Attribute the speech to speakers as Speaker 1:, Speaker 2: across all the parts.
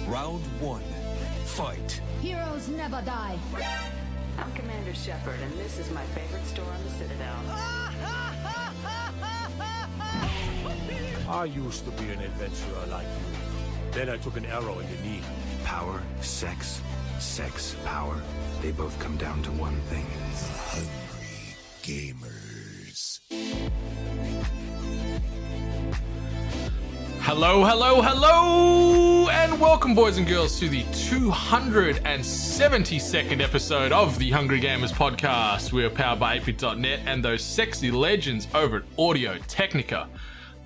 Speaker 1: Round 1. Fight.
Speaker 2: Heroes never die.
Speaker 3: I'm Commander Shepard, and this is my favorite store on the Citadel.
Speaker 4: I used to be an adventurer like you. Then I took an arrow in the knee.
Speaker 5: Power, sex, power. They both come down to one thing.
Speaker 1: Hungry gamers.
Speaker 6: Hello, and welcome, boys and girls, to the 272nd episode of the Hungry Gamers podcast. We are powered by 8bit.net and those sexy legends over at Audio Technica.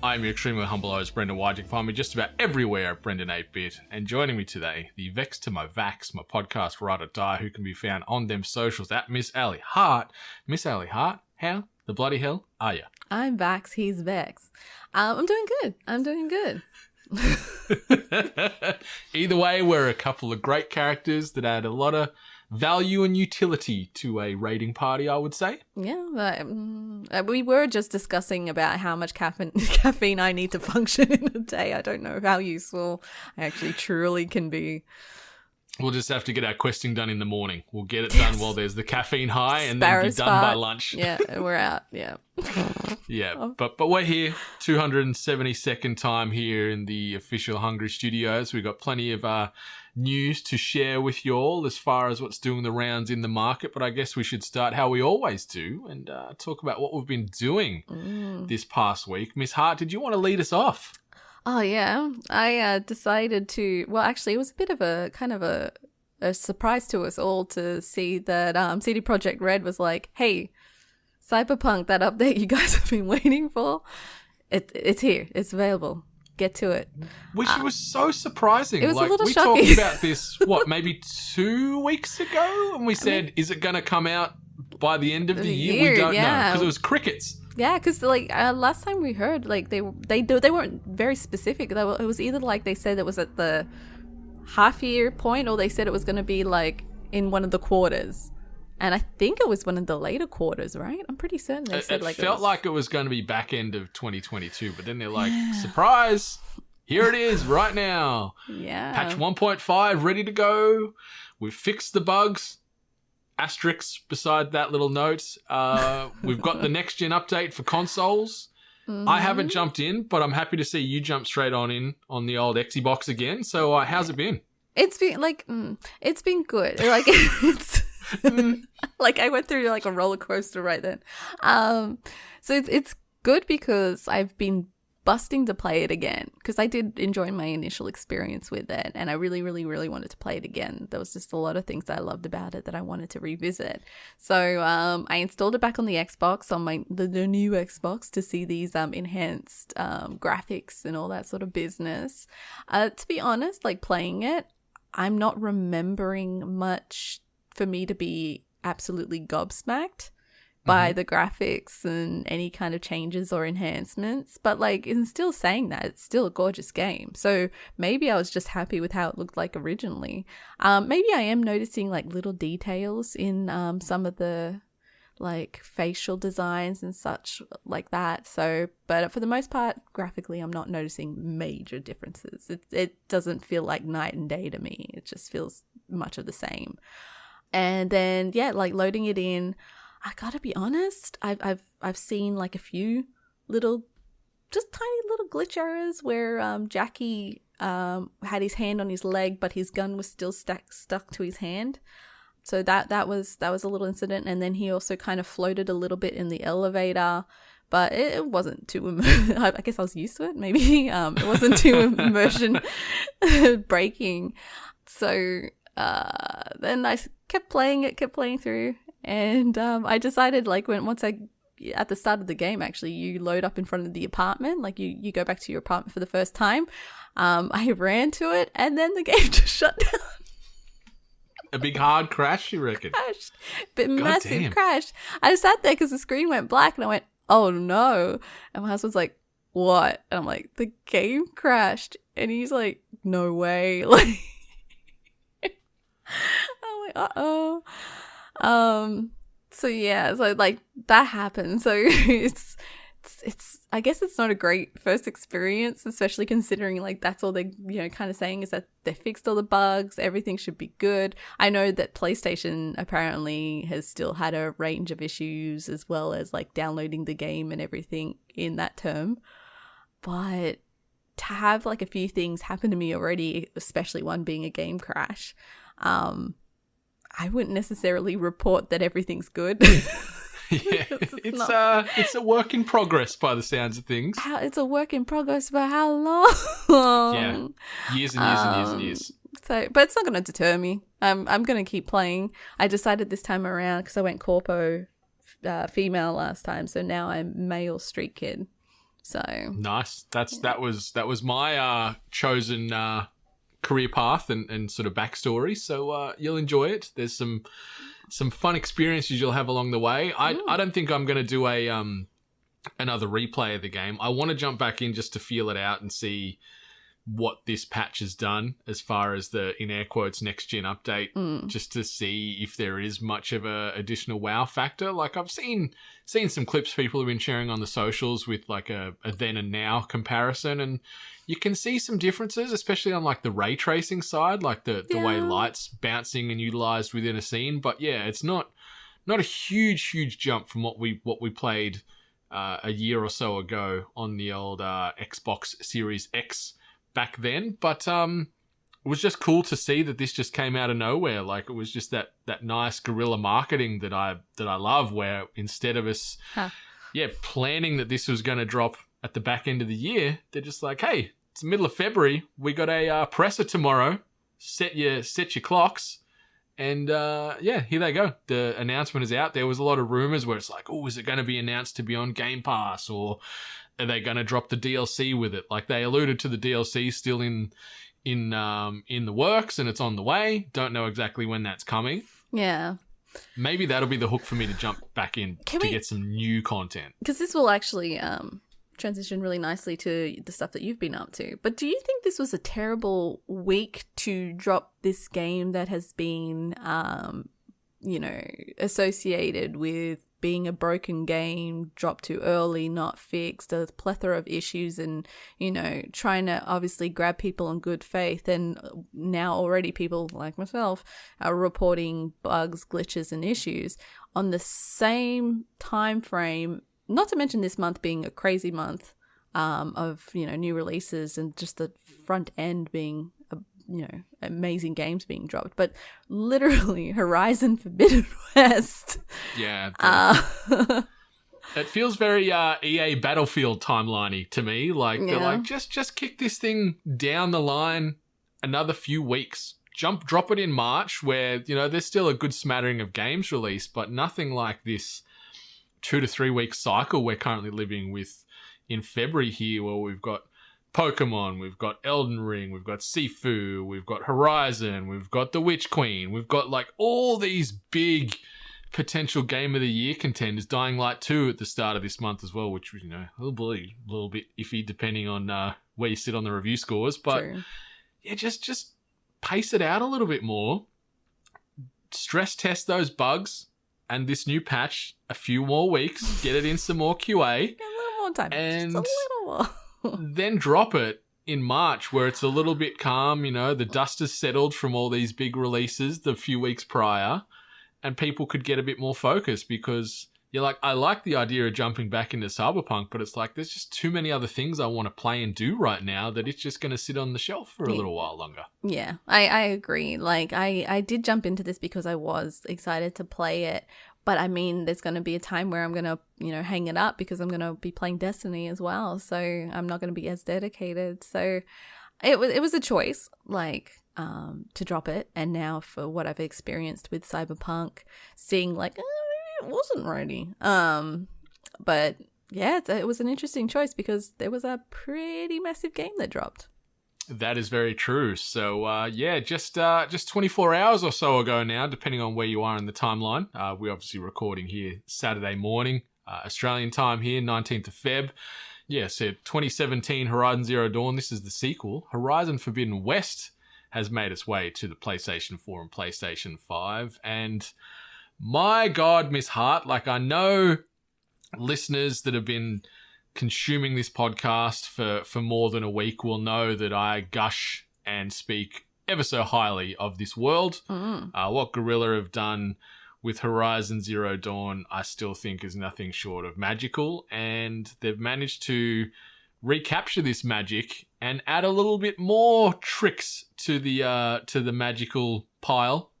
Speaker 6: I'm your extremely humble host, Brendan White. You can find me just about everywhere at Brendan8bit. And joining me today, the Vex to my Vax, my podcast ride or die, who can be found on them socials at Miss Allie Hart. Miss Allie Hart, how the bloody hell are you?
Speaker 7: I'm Vax, he's Vex. I'm doing good.
Speaker 6: Either way, we're a couple of great characters that add a lot of value and utility to a raiding party, I would say.
Speaker 7: Yeah, we were just discussing about how much caffeine I need to function in a day. I don't know how useful I actually truly can be.
Speaker 6: We'll just have to get our questing done in the morning. We'll get it done while there's the caffeine high and then be done by lunch.
Speaker 7: Yeah, we're out. Yeah.
Speaker 6: Yeah, but we're here, 272nd time here in the official Hungry Studios. We've got plenty of news to share with you all as far as what's doing the rounds in the market. But I guess we should start how we always do and talk about what we've been doing this past week. Miss Hart, did you want to lead us off?
Speaker 7: Oh, yeah. I decided to... Well, actually, it was a bit of a kind of a surprise to us all to see that CD Projekt Red was like, hey, Cyberpunk, that update you guys have been waiting for, it's here. It's available. Get to it.
Speaker 6: Which was so surprising.
Speaker 7: It was a little
Speaker 6: we
Speaker 7: shocking.
Speaker 6: talked about this, maybe 2 weeks ago? And we said, is it going to come out by the end of the year? We don't know. Because it was crickets.
Speaker 7: Yeah, because last time we heard, they weren't very specific. It was either they said it was at the half year point, or they said it was going to be in one of the quarters. And I think it was one of the later quarters, right? I'm pretty certain they said
Speaker 6: it felt like it was going to be back end of 2022, but then they're like, surprise, here it is right now.
Speaker 7: Yeah.
Speaker 6: Patch 1.5 ready to go. We've fixed the bugs. Asterisks beside that little note. We've got the next gen update for consoles. Mm-hmm. I haven't jumped in, but I'm happy to see you jump straight on the old Xbox again. So how's it been?
Speaker 7: It's been it's been good. It's I went through a roller coaster right then. So it's good because I've been busting to play it again, because I did enjoy my initial experience with it, and I really, really, really wanted to play it again. There was just a lot of things that I loved about it that I wanted to revisit. So I installed it back on the Xbox, on the new Xbox, to see these enhanced graphics and all that sort of business. To be honest, playing it, I'm not remembering much for me to be absolutely gobsmacked by the graphics and any kind of changes or enhancements. But in still saying that, it's still a gorgeous game. So maybe I was just happy with how it looked like originally. Maybe I am noticing little details in some of the facial designs and such like that. So, but for the most part, graphically, I'm not noticing major differences. It doesn't feel like night and day to me. It just feels much of the same. And then, loading it in, I gotta be honest, I've seen a few just tiny little glitch errors where Jackie had his hand on his leg, but his gun was still stuck to his hand. So that was a little incident. And then he also kind of floated a little bit in the elevator, but it wasn't too I guess I was used to it. Maybe it wasn't too immersion breaking. So then I kept playing through. And I decided, once at the start of the game, actually, you load up in front of the apartment, you go back to your apartment for the first time. I ran to it, and then the game just shut down.
Speaker 6: A big hard crash, you reckon?
Speaker 7: Crashed. Massive crash. I just sat there because the screen went black, and I went, oh no. And my husband's like, what? And I'm like, the game crashed. And he's like, no way. I'm like, uh-oh. So yeah, so that happened. So it's it's I guess it's not a great first experience, especially considering like that's all they kind of saying is that they fixed all the bugs, everything should be good. I know that PlayStation apparently has still had a range of issues as well as like downloading the game and everything in that term, but to have like a few things happen to me already, especially one being a game crash, I wouldn't necessarily report that everything's good.
Speaker 6: Yeah, it's a work in progress by the sounds of things.
Speaker 7: It's a work in progress for how long?
Speaker 6: Yeah, years and years and years and years.
Speaker 7: So, but it's not going to deter me. I'm going to keep playing. I decided this time around because I went corpo female last time, so now I'm male street kid. So
Speaker 6: nice. That was my chosen career path and sort of backstory. So you'll enjoy it. There's some fun experiences you'll have along the way. I don't think I'm going to do another replay of the game. I want to jump back in just to feel it out and see what this patch has done as far as the, in air quotes, next gen update, just to see if there is much of a additional wow factor. Like I've seen some clips people have been sharing on the socials with like a then and now comparison, and you can see some differences, especially on like the ray tracing side, like the way light's bouncing and utilized within a scene. But yeah, it's not a huge jump from what we played a year or so ago on the old Xbox Series X back then. But it was just cool to see that this just came out of nowhere. Like it was just that nice guerrilla marketing that I love, where instead of us planning that this was going to drop at the back end of the year, they're just like, hey, it's the middle of February. We got a presser tomorrow. Set your clocks. And here they go. The announcement is out. There was a lot of rumors where it's like, oh, is it going to be announced to be on Game Pass, or are they going to drop the DLC with it? Like they alluded to the DLC still in the works and it's on the way. Don't know exactly when that's coming.
Speaker 7: Yeah.
Speaker 6: Maybe that'll be the hook for me to jump back in get some new content.
Speaker 7: Because this will actually transition really nicely to the stuff that you've been up to. But do you think this was a terrible week to drop this game that has been, associated with being a broken game, dropped too early, not fixed, a plethora of issues, and, trying to obviously grab people in good faith. And now already people like myself are reporting bugs, glitches, and issues on the same time frame. Not to mention this month being a crazy month of, new releases and just the front end being, amazing games being dropped. But literally Horizon Forbidden West.
Speaker 6: Yeah. It feels very EA Battlefield timeline-y to me. Like, they're like, just kick this thing down the line another few weeks. Drop it in March where, there's still a good smattering of games released, but nothing like this 2 to 3 week cycle we're currently living with in February here, where we've got Pokemon, we've got Elden Ring, we've got Sifu, we've got Horizon, we've got The Witch Queen, we've got like all these big potential Game of the Year contenders. Dying Light 2 at the start of this month as well, which was, a little bit iffy depending on where you sit on the review scores. But yeah, just pace it out a little bit more. Stress test those bugs. And this new patch, a few more weeks, get it in some more QA.
Speaker 7: A little more time.
Speaker 6: And
Speaker 7: just a little more.
Speaker 6: Then drop it in March where it's a little bit calm, the dust has settled from all these big releases the few weeks prior, and people could get a bit more focused, because you're like, I like the idea of jumping back into Cyberpunk, but it's like there's just too many other things I want to play and do right now that it's just going to sit on the shelf for a little while longer.
Speaker 7: Yeah, I agree. Like, I did jump into this because I was excited to play it. But I mean, there's going to be a time where I'm going to, hang it up because I'm going to be playing Destiny as well. So I'm not going to be as dedicated. So it was a choice, like, to drop it. And now for what I've experienced with Cyberpunk, seeing like, maybe it wasn't ready. But yeah, it was an interesting choice because there was a pretty massive game that dropped.
Speaker 6: That is very true. So, just 24 hours or so ago now, depending on where you are in the timeline. We're obviously recording here Saturday morning, Australian time here, 19th of Feb. Yeah, so 2017 Horizon Zero Dawn. This is the sequel. Horizon Forbidden West has made its way to the PlayStation 4 and PlayStation 5. And my God, Miss Hart, like I know listeners that have been consuming this podcast for more than a week will know that I gush and speak ever so highly of this world. What Guerrilla have done with Horizon Zero Dawn, I still think is nothing short of magical, and they've managed to recapture this magic and add a little bit more tricks to the magical pile.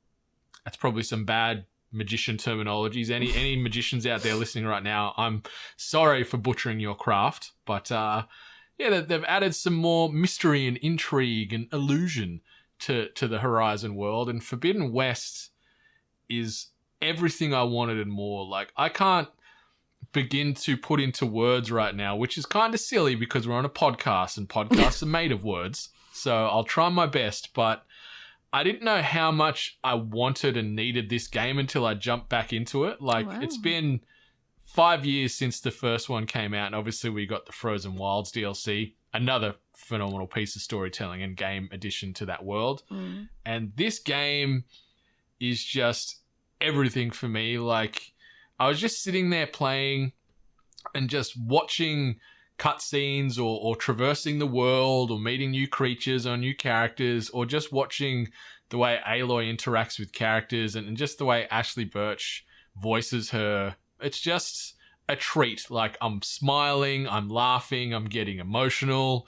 Speaker 6: That's probably some bad magician terminologies. Any magicians out there listening right now, I'm sorry for butchering your craft, but they've added some more mystery and intrigue and illusion to the Horizon world, and Forbidden West is everything I wanted and more. Like, I can't begin to put into words right now, which is kind of silly because we're on a podcast and podcasts are made of words, so I'll try my best, but I didn't know how much I wanted and needed this game until I jumped back into it. Like, It's been 5 years since the first one came out, and obviously we got the Frozen Wilds DLC, another phenomenal piece of storytelling and game addition to that world. And this game is just everything for me. Like, I was just sitting there playing and just watching cutscenes or traversing the world or meeting new creatures or new characters, or just watching the way Aloy interacts with characters and just the way Ashley Birch voices her. It's just a treat. Like, I'm smiling, I'm laughing, I'm getting emotional,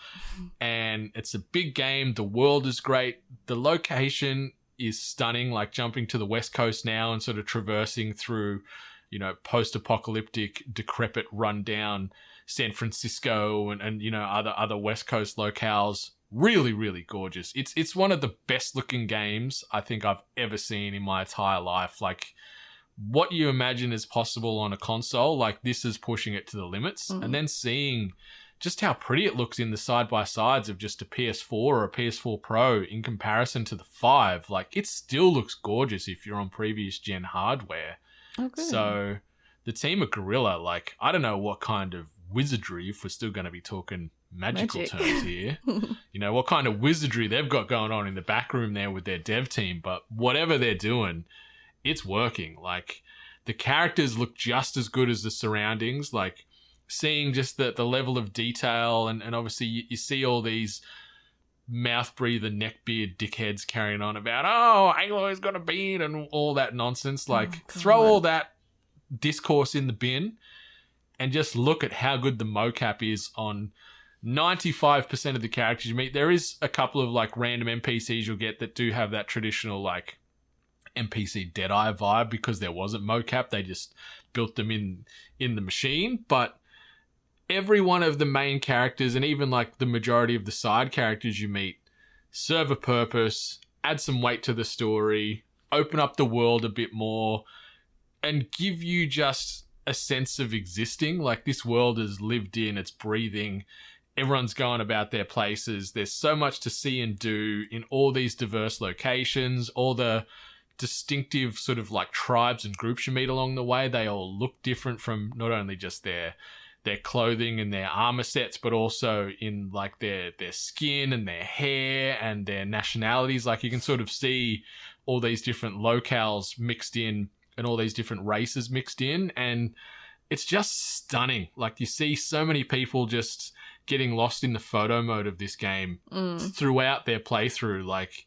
Speaker 6: and it's a big game. The world is great. The location is stunning, like jumping to the West Coast now and sort of traversing through, post-apocalyptic, decrepit, rundown San Francisco and other West Coast locales. Really, really gorgeous. It's one of the best looking games I think I've ever seen in my entire life. Like, what you imagine is possible on a console, like, this is pushing it to the limits. And then seeing just how pretty it looks in the side-by-sides of just a PS4 or a PS4 Pro in comparison to the 5. Like, it still looks gorgeous if you're on previous gen hardware.
Speaker 7: Okay.
Speaker 6: So the team at Guerrilla, like, I don't know what kind of wizardry, if we're still going to be talking magical terms here, what kind of wizardry they've got going on in the back room there with their dev team, but whatever they're doing, it's working. Like, the characters look just as good as the surroundings. Like, seeing just the level of detail, and obviously you see all these mouth breather, neckbeard dickheads carrying on about, Aloy's got a beard and all that nonsense. Like, throw all that discourse in the bin and just look at how good the mocap is on 95% of the characters you meet. There is a couple of, like, random NPCs you'll get that do have that traditional, like, NPC Deadeye vibe because there wasn't mocap. They just built them in the machine. But every one of the main characters, and even, like, the majority of the side characters you meet, serve a purpose, add some weight to the story, open up the world a bit more, and give you just a sense of existing. Like, this world is lived in, it's breathing, everyone's going about their places. There's so much to see and do in all these diverse locations, all the distinctive sort of, like, tribes and groups you meet along the way. They all look different from not only just their clothing and their armor sets, but also in, like, their skin and their hair and their nationalities. Like, you can sort of see all these different locales mixed in and all these different races mixed in, and it's just stunning. Like, you see so many people just getting lost in the photo mode of this game throughout their playthrough. Like,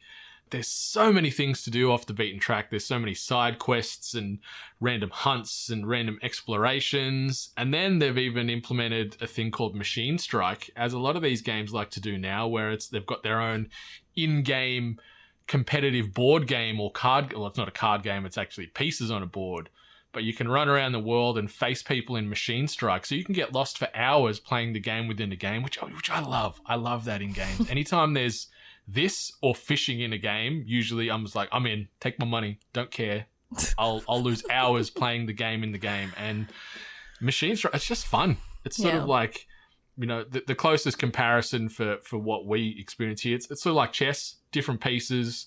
Speaker 6: there's so many things to do off the beaten track. There's so many side quests and random hunts and random explorations. And then they've even implemented a thing called Machine Strike, as a lot of these games like to do now, where they've got their own in-game competitive board game or card. Well, it's not a card game. It's actually pieces on a board. But you can run around the world and face people in Machine Strike. So you can get lost for hours playing the game within the game, which I love. I love that in games. Anytime there's this or fishing in a game, usually I'm just like, I'm in, take my money, don't care. I'll lose hours playing the game in the game. And Machine Strike, it's just fun. It's sort of like, the closest comparison for what we experience here. It's sort of like chess, different pieces,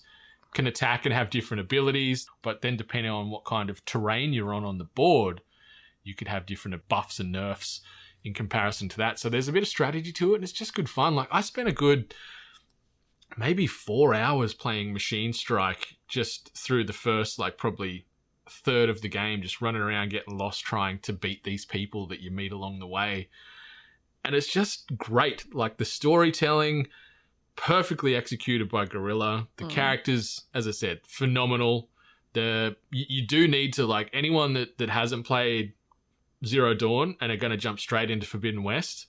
Speaker 6: can attack and have different abilities, but then depending on what kind of terrain you're on the board, you could have different buffs and nerfs in comparison to that. So there's a bit of strategy to it, and it's just good fun. Like, I spent a good maybe 4 hours playing Machine Strike just through the first, like, probably third of the game, just running around getting lost trying to beat these people that you meet along the way. And it's just great. Like the storytelling, perfectly executed by Guerrilla. The characters, as I said, phenomenal. You do need to, like, anyone that hasn't played Zero Dawn and are going to jump straight into Forbidden West,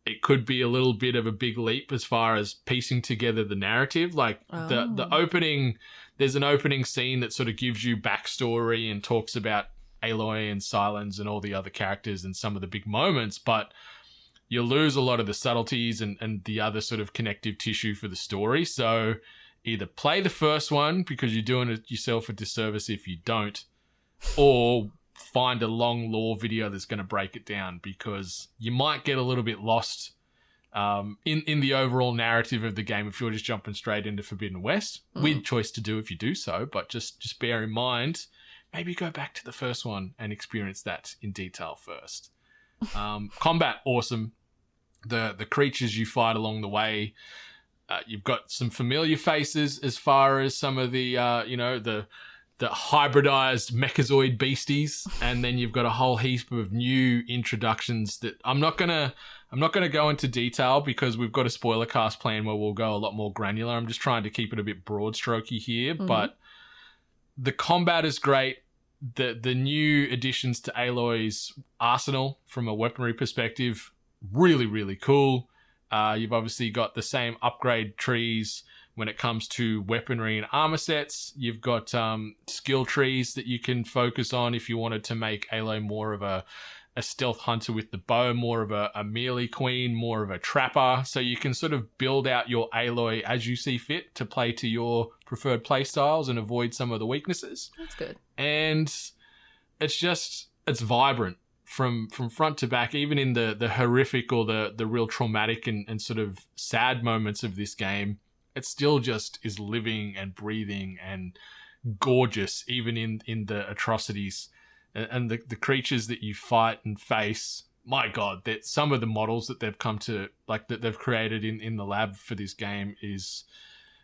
Speaker 6: it could be a little bit of a big leap as far as piecing together the narrative. Like the opening, there's an opening scene that sort of gives you backstory and talks about Aloy and Silence and all the other characters and some of the big moments, but you lose a lot of the subtleties and the other sort of connective tissue for the story. So either play the first one, because you're doing yourself a disservice if you don't, or find a long lore video that's going to break it down, because you might get a little bit lost in the overall narrative of the game if you're just jumping straight into Forbidden West. Weird choice to do if you do so, but just bear in mind, maybe go back to the first one and experience that in detail first. Combat, awesome. The creatures you fight along the way, you've got some familiar faces as far as some of the the hybridized mechazoid beasties, and then you've got a whole heap of new introductions that I'm not gonna go into detail, because we've got a spoiler cast plan where we'll go a lot more granular. I'm just trying to keep it a bit broad strokey here, but the combat is great. The new additions to Aloy's arsenal from a weaponry perspective, really, really cool. You've obviously got the same upgrade trees when it comes to weaponry and armor sets. You've got skill trees that you can focus on if you wanted to make Aloy more of a stealth hunter with the bow, more of a melee queen, more of a trapper. So you can sort of build out your Aloy as you see fit to play to your preferred play styles and avoid some of the weaknesses.
Speaker 7: That's good.
Speaker 6: And it's vibrant from front to back, even in the horrific or the real traumatic and sort of sad moments of this game. It still just is living and breathing and gorgeous, even in the atrocities. And the creatures that you fight and face, my God, that some of the models that they've come to, like, that they've created in the lab for this game is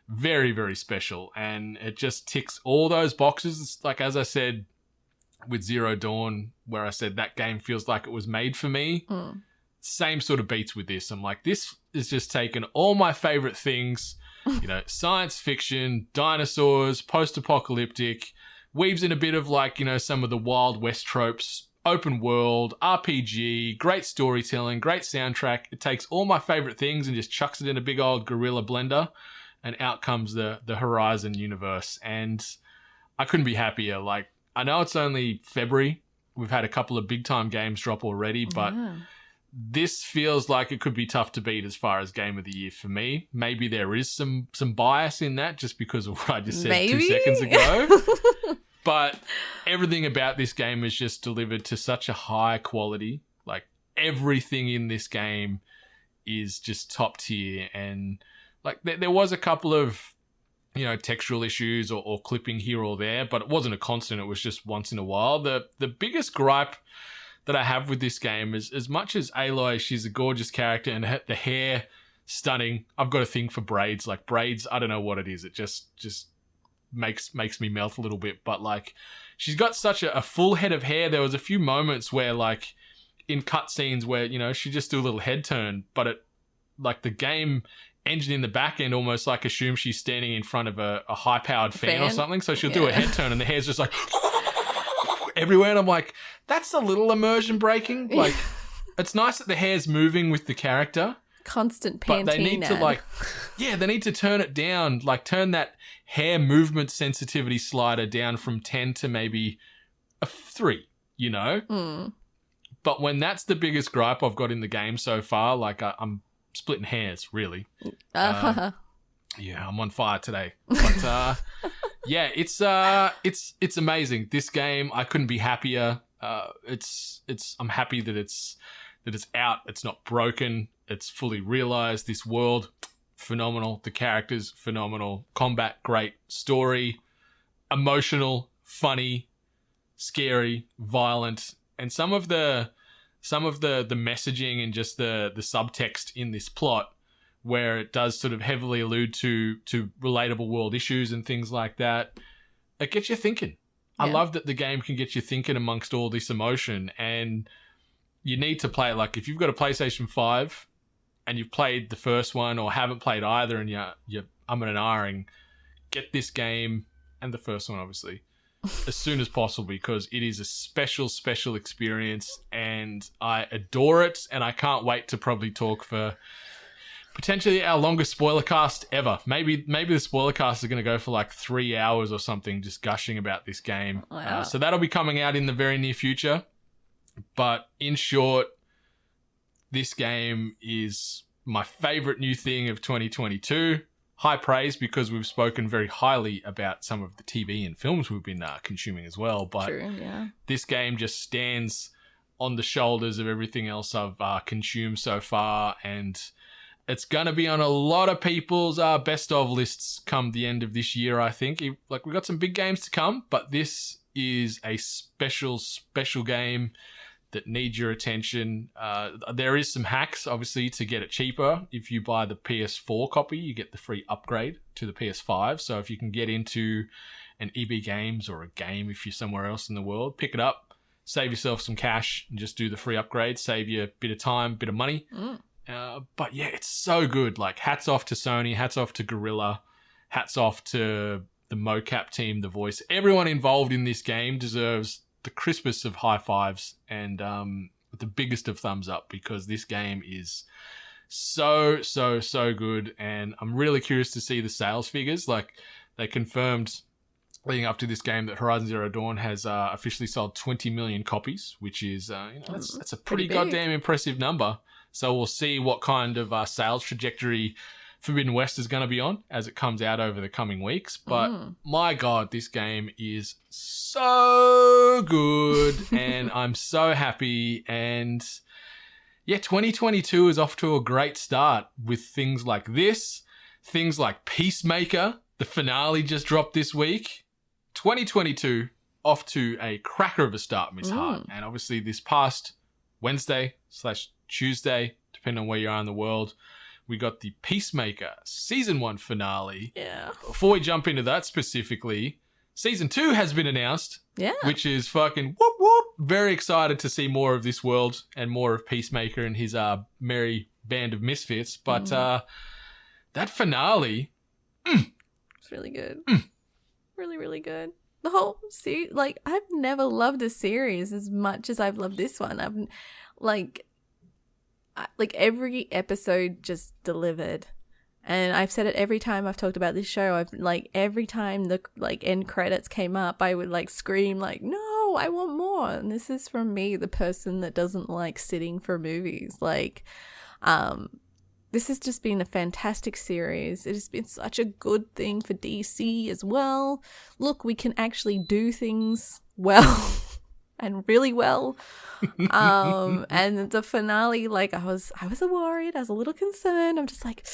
Speaker 6: very, very special. And it just ticks all those boxes. It's like, as I said, with Zero Dawn, where I said that game feels like it was made for me. Same sort of beats with this. I'm like, this is just taking all my favorite things, science fiction, dinosaurs, post-apocalyptic, weaves in a bit of, like, some of the Wild West tropes, open world, RPG, great storytelling, great soundtrack. It takes all my favorite things and just chucks it in a big old Guerrilla blender, and out comes the Horizon universe. And I couldn't be happier. Like, I know it's only February. We've had a couple of big time games drop already, but this feels like it could be tough to beat as far as game of the year for me. Maybe there is some bias in that just because of what I just said 2 seconds ago. But everything about this game is just delivered to such a high quality. Like, everything in this game is just top tier. And, like, there was a couple of, textural issues or clipping here or there, but it wasn't a constant. It was just once in a while. The biggest gripe that I have with this game is, as much as Aloy, she's a gorgeous character and the hair, stunning. I've got a thing for braids. Like, braids, I don't know what it is. It just makes me melt a little bit. But, like, she's got such a full head of hair. There was a few moments where, like, in cutscenes where, she just do a little head turn, but it, like, the game engine in the back end almost, like, assumes she's standing in front of a high-powered fan or something. So she'll do a head turn and the hair's just like everywhere. And I'm like, that's a little immersion breaking. Like, it's nice that the hair's moving with the character.
Speaker 7: Constant Pantene.
Speaker 6: But they need to, they need to turn it down, like, turn that hair movement sensitivity slider down from 10 to maybe a 3, But when that's the biggest gripe I've got in the game so far, like, I'm splitting hairs, really. I'm on fire today. But it's amazing. This game, I couldn't be happier. I'm happy that it's out. It's not broken. It's fully realized. This world, phenomenal. The characters, phenomenal. Combat, great. Story, emotional, funny, scary, violent, and some of the messaging and just the subtext in this plot, where it does sort of heavily allude to relatable world issues and things like that, it gets you thinking. I love that the game can get you thinking amongst all this emotion. And you need to play it. Like, if you've got a PlayStation 5 and you've played the first one or haven't played either and you're and ahhing, get this game and the first one, obviously, as soon as possible, because it is a special, special experience and I adore it, and I can't wait to probably talk for potentially our longest spoiler cast ever. Maybe the spoiler cast is going to go for like 3 hours or something, just gushing about this game.
Speaker 7: Wow.
Speaker 6: So that'll be coming out in the very near future. But in short, this game is my favorite new thing of 2022. High praise, because we've spoken very highly about some of the TV and films we've been consuming as well. But
Speaker 7: True, yeah.
Speaker 6: this game just stands on the shoulders of everything else I've consumed so far, and it's going to be on a lot of people's best of lists come the end of this year, I think. Like, we've got some big games to come, but this is a special, special game that needs your attention. There is some hacks, obviously, to get it cheaper. If you buy the PS4 copy, you get the free upgrade to the PS5. So if you can get into an EB Games or a game if you're somewhere else in the world, pick it up, save yourself some cash, and just do the free upgrade. Save you a bit of time, bit of money. But yeah, it's so good. Like, hats off to Sony, hats off to Guerrilla, hats off to the mocap team, the voice. Everyone involved in this game deserves the crispest of high fives and the biggest of thumbs up, because this game is so good, and I'm really curious to see the sales figures. Like, they confirmed leading up to this game that Horizon Zero Dawn has officially sold 20 million copies, which is that's a pretty goddamn impressive number. So we'll see what kind of sales trajectory Forbidden West is going to be on as it comes out over the coming weeks. But my God, this game is so good and I'm so happy. And yeah, 2022 is off to a great start with things like this, things like Peacemaker. The finale just dropped this week. 2022 off to a cracker of a start, Miss Hart. And obviously this past Wednesday/Tuesday, depending on where you are in the world, we got the Peacemaker Season 1 finale.
Speaker 7: Yeah.
Speaker 6: Before we jump into that specifically, Season 2 has been announced.
Speaker 7: Yeah.
Speaker 6: Which is fucking whoop whoop. Very excited to see more of this world and more of Peacemaker and his merry band of misfits. But that finale...
Speaker 7: It's really good. Really, really good. The whole series, like, I've never loved a series as much as I've loved this one. I've, like every episode just delivered. And I've said it every time I've talked about this show. I've, like, every time the, like, end credits came up, I would, like, scream, like, no, I want more. And this is from me, the person that doesn't like sitting for movies. Like, this has just been a fantastic series. It has been such a good thing for DC as well. Look, we can actually do things well and really well. And the finale, like, I was worried. I was a little concerned. I'm just like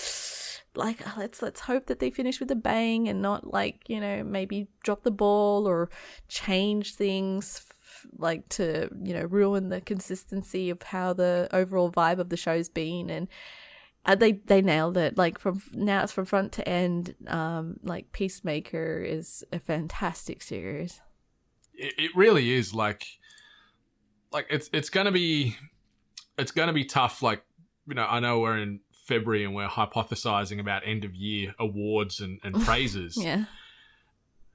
Speaker 7: let's hope that they finish with a bang and not, like, you know, maybe drop the ball or change things like to, you know, ruin the consistency of how the overall vibe of the show's been. And they nailed it. Like, from front to end. Like, Peacemaker is a fantastic series.
Speaker 6: It really is. Like it's gonna be tough. Like, you know, I know we're in February and we're hypothesizing about end of year awards and praises.
Speaker 7: Yeah.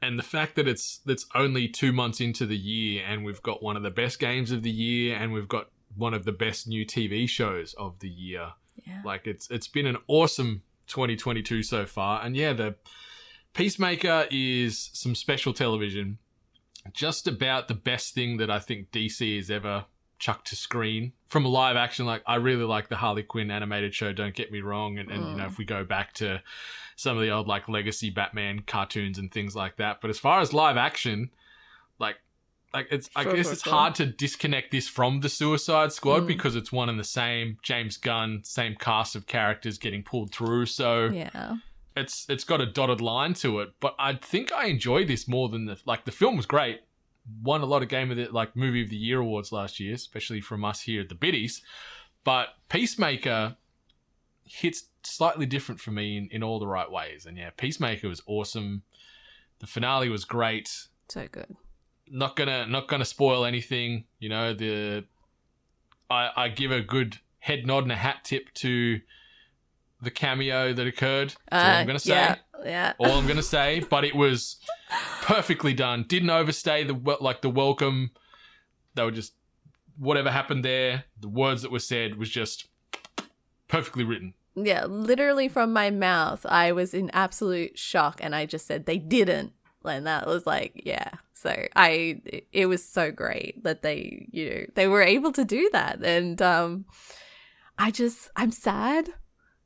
Speaker 6: And the fact that it's only 2 months into the year and we've got one of the best games of the year and we've got one of the best new TV shows of the year. Yeah. Like, it's been an awesome 2022 so far. And yeah, the Peacemaker is some special television. Just about the best thing that I think DC has ever chucked to screen. From a live action, like, I really like the Harley Quinn animated show, don't get me wrong. And you know, if we go back to some of the old, like, legacy Batman cartoons and things like that. But as far as live action, I guess it's hard to disconnect this from the Suicide Squad because it's one and the same. James Gunn, same cast of characters getting pulled through. So
Speaker 7: yeah,
Speaker 6: it's got a dotted line to it. But I think I enjoy this more than the film was great. Won a lot of movie of the year awards last year, especially from us here at the Biddies. But Peacemaker hits slightly different for me in all the right ways. And yeah, Peacemaker was awesome. The finale was great.
Speaker 7: So good.
Speaker 6: Not gonna spoil anything, you know. I give a good head nod and a hat tip to the cameo that occurred. That's all I'm going to say.
Speaker 7: Yeah.
Speaker 6: All I'm going to say. But it was perfectly done. Didn't overstay the welcome. They were just, whatever happened there, the words that were said was just perfectly written.
Speaker 7: Yeah, literally from my mouth, I was in absolute shock, and I just said they didn't. And that was like, yeah. So it was so great that they were able to do that. And I'm sad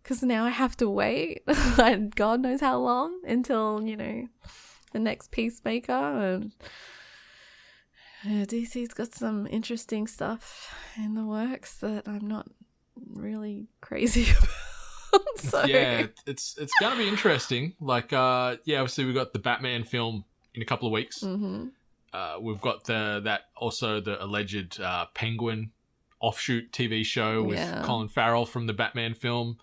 Speaker 7: because now I have to wait. And God knows how long until, the next Peacemaker. And DC's got some interesting stuff in the works that I'm not really crazy about. So.
Speaker 6: Yeah, it's going to be interesting. Like, obviously we've got the Batman film in a couple of weeks.
Speaker 7: Mm-hmm.
Speaker 6: We've got the alleged Penguin offshoot TV show with Colin Farrell from the Batman film.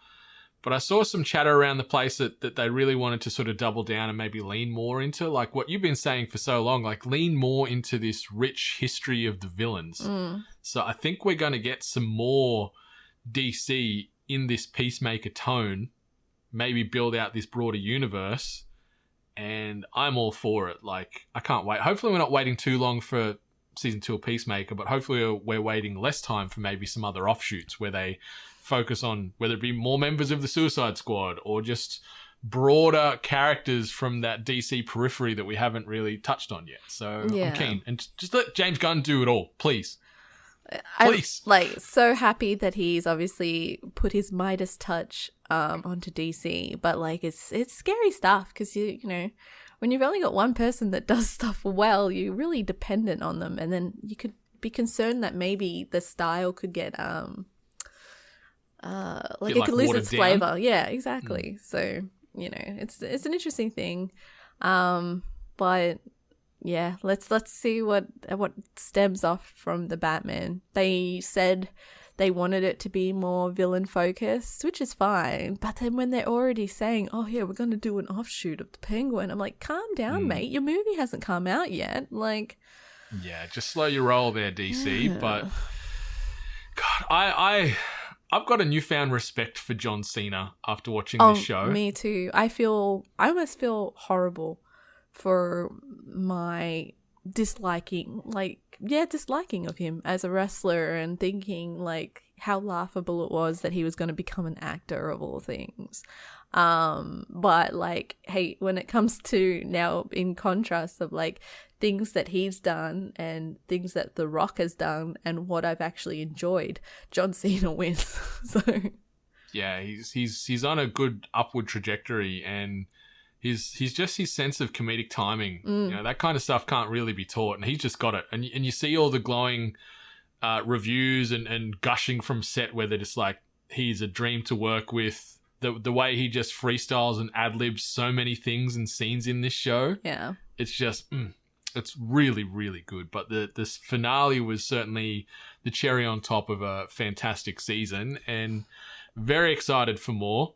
Speaker 6: But I saw some chatter around the place that they really wanted to sort of double down and maybe lean more into, like what you've been saying for so long, like lean more into this rich history of the villains. So I think we're going to get some more DC in this Peacemaker tone, maybe build out this broader universe, and I'm all for it. Like, I can't wait. Hopefully we're not waiting too long for season 2 of Peacemaker, but hopefully we're waiting less time for maybe some other offshoots where they focus on whether it be more members of the Suicide Squad or just broader characters from that DC periphery that we haven't really touched on yet. So I'm keen. And just let James Gunn do it all, please. Please.
Speaker 7: I'm so happy that he's obviously put his Midas touch onto DC, but it's scary stuff because you when you've only got one person that does stuff well, you're really dependent on them, and then you could be concerned that maybe the style could get it could lose its flavor. Yeah, exactly. So it's an interesting thing, but. Yeah, let's see what stems off from the Batman. They said they wanted it to be more villain focused, which is fine. But then when they're already saying, "Oh yeah, we're going to do an offshoot of the Penguin," I'm like, "Calm down, mate. Your movie hasn't come out yet." Like,
Speaker 6: yeah, just slow your roll there, DC. Yeah. But God, I've got a newfound respect for John Cena after watching this show.
Speaker 7: Me too. I almost feel horrible for my disliking of him as a wrestler, and thinking like how laughable it was that he was going to become an actor of all things. But like, hey, when it comes to now in contrast of like things that he's done and things that The Rock has done and what I've actually enjoyed, John Cena wins. So
Speaker 6: yeah, he's on a good upward trajectory, and He's just his sense of comedic timing. That kind of stuff can't really be taught, and he's just got it. And you see all the glowing reviews and gushing from set where they're just like, he's a dream to work with. The way he just freestyles and ad-libs so many things and scenes in this show.
Speaker 7: Yeah.
Speaker 6: It's just, it's really, really good. But this finale was certainly the cherry on top of a fantastic season, and very excited for more.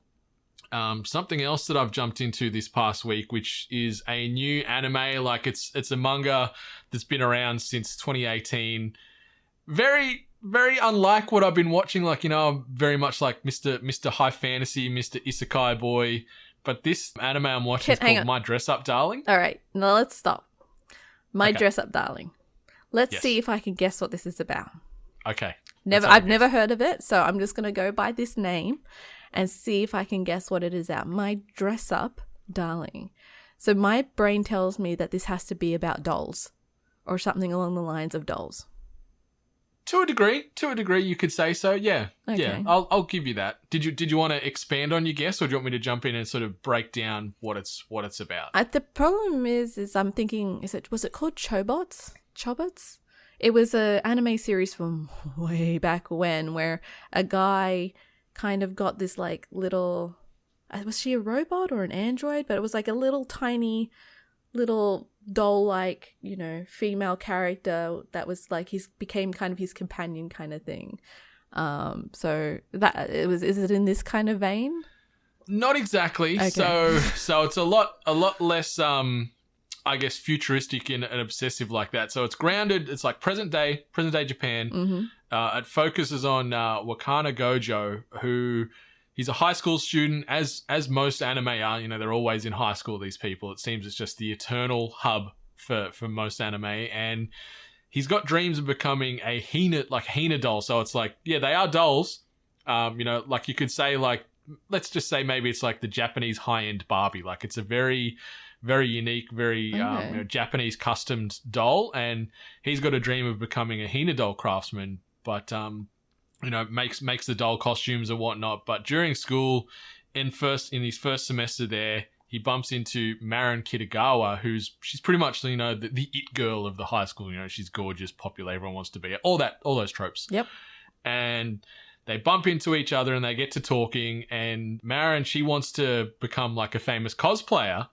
Speaker 6: Something else that I've jumped into this past week, which is a new anime. Like it's a manga that's been around since 2018. Very, very unlike what I've been watching. Like, I'm very much like Mr. High Fantasy, Mr. Isekai Boy. But this anime I'm watching is called My Dress Up Darling.
Speaker 7: All right, now let's stop. My Dress Up Darling. Let's see if I can guess what this is about.
Speaker 6: Okay.
Speaker 7: I've never heard of it, so I'm just going to go by this name and see if I can guess what it is about. My Dress Up Darling. So my brain tells me that this has to be about dolls or something along the lines of dolls.
Speaker 6: To a degree, you could say so. Yeah,
Speaker 7: okay.
Speaker 6: Yeah. I'll give you that. Did you want to expand on your guess, or do you want me to jump in and sort of break down what it's about?
Speaker 7: The problem is I'm thinking, was it called Chobots? Chobots? It was an anime series from way back when, where a guy kind of got this like little, was she a robot or an android? But it was like a little tiny little doll-like, female character that was like became kind of his companion kind of thing. So that is it in this kind of vein?
Speaker 6: Not exactly. Okay. So it's a lot less I guess futuristic and obsessive like that. So it's grounded. It's like present day Japan. It focuses on Wakana Gojo, who he's a high school student, as most anime are. You know, they're always in high school, these people. It seems it's just the eternal hub for most anime. And he's got dreams of becoming a Hina doll. So it's like, yeah, they are dolls. You know, like you could say, like, let's just say maybe it's like the Japanese high-end Barbie. Like it's a very, very unique, very you know, Japanese customed doll. And he's got a dream of becoming a Hina doll craftsman. But, you know, makes the doll costumes and whatnot. But during school, in his first semester there, he bumps into Marin Kitagawa, she's pretty much, you know, the it girl of the high school. You know, she's gorgeous, popular, everyone wants to be her. All those tropes.
Speaker 7: Yep.
Speaker 6: And they bump into each other and they get to talking. And Marin, she wants to become like a famous cosplayer.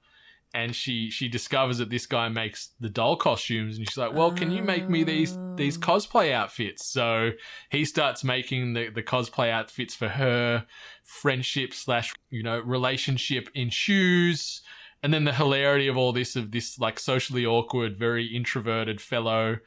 Speaker 6: And she discovers that this guy makes the doll costumes, and she's like, well, can you make me these cosplay outfits? So he starts making the cosplay outfits for her. Friendship / you know, relationship ensues. And then the hilarity of all this, like socially awkward, very introverted fellow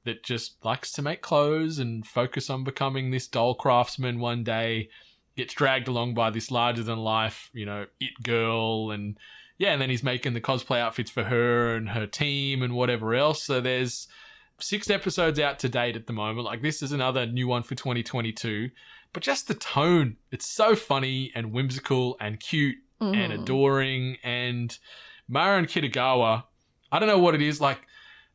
Speaker 6: that just likes to make clothes and focus on becoming this doll craftsman one day, gets dragged along by this larger than life, you know, it girl. And yeah, and then he's making the cosplay outfits for her and her team and whatever else. So there's 6 episodes out to date at the moment. Like, this is another new one for 2022. But just the tone, it's so funny and whimsical and cute and adoring. And Marin Kitagawa, I don't know what it is. Like,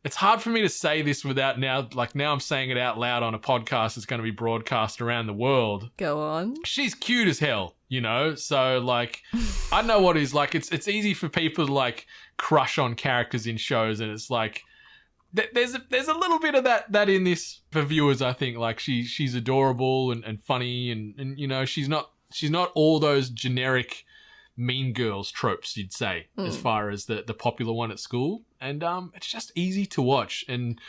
Speaker 6: it's hard for me to say this without now I'm saying it out loud on a podcast that's going to be broadcast around the world.
Speaker 7: Go on.
Speaker 6: She's cute as hell, you know? So, like, I don't know what it is. Like, it's easy for people to, like, crush on characters in shows, and it's like, there's a little bit of that in this for viewers, I think. Like, she's adorable and funny, and you know, she's not all those generic mean girls tropes, you'd say, as far as the popular one at school. And it's just easy to watch. And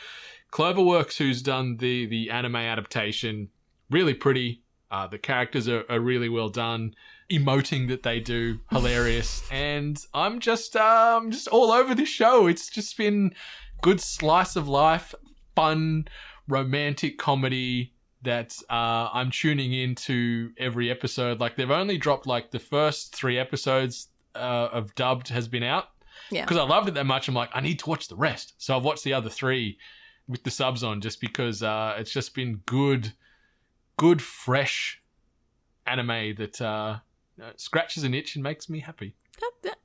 Speaker 6: Cloverworks, who's done the anime adaptation, really pretty. The characters are really well done. Emoting that they do, hilarious. And I'm just all over this show. It's just been good slice of life, fun, romantic comedy that I'm tuning into every episode. Like, they've only dropped like the first 3 episodes of dubbed has been out.
Speaker 7: Yeah.
Speaker 6: Because I loved it that much. I'm like, I need to watch the rest. So I've watched the other 3 with the subs on, just because it's just been good, fresh anime that scratches an itch and makes me happy.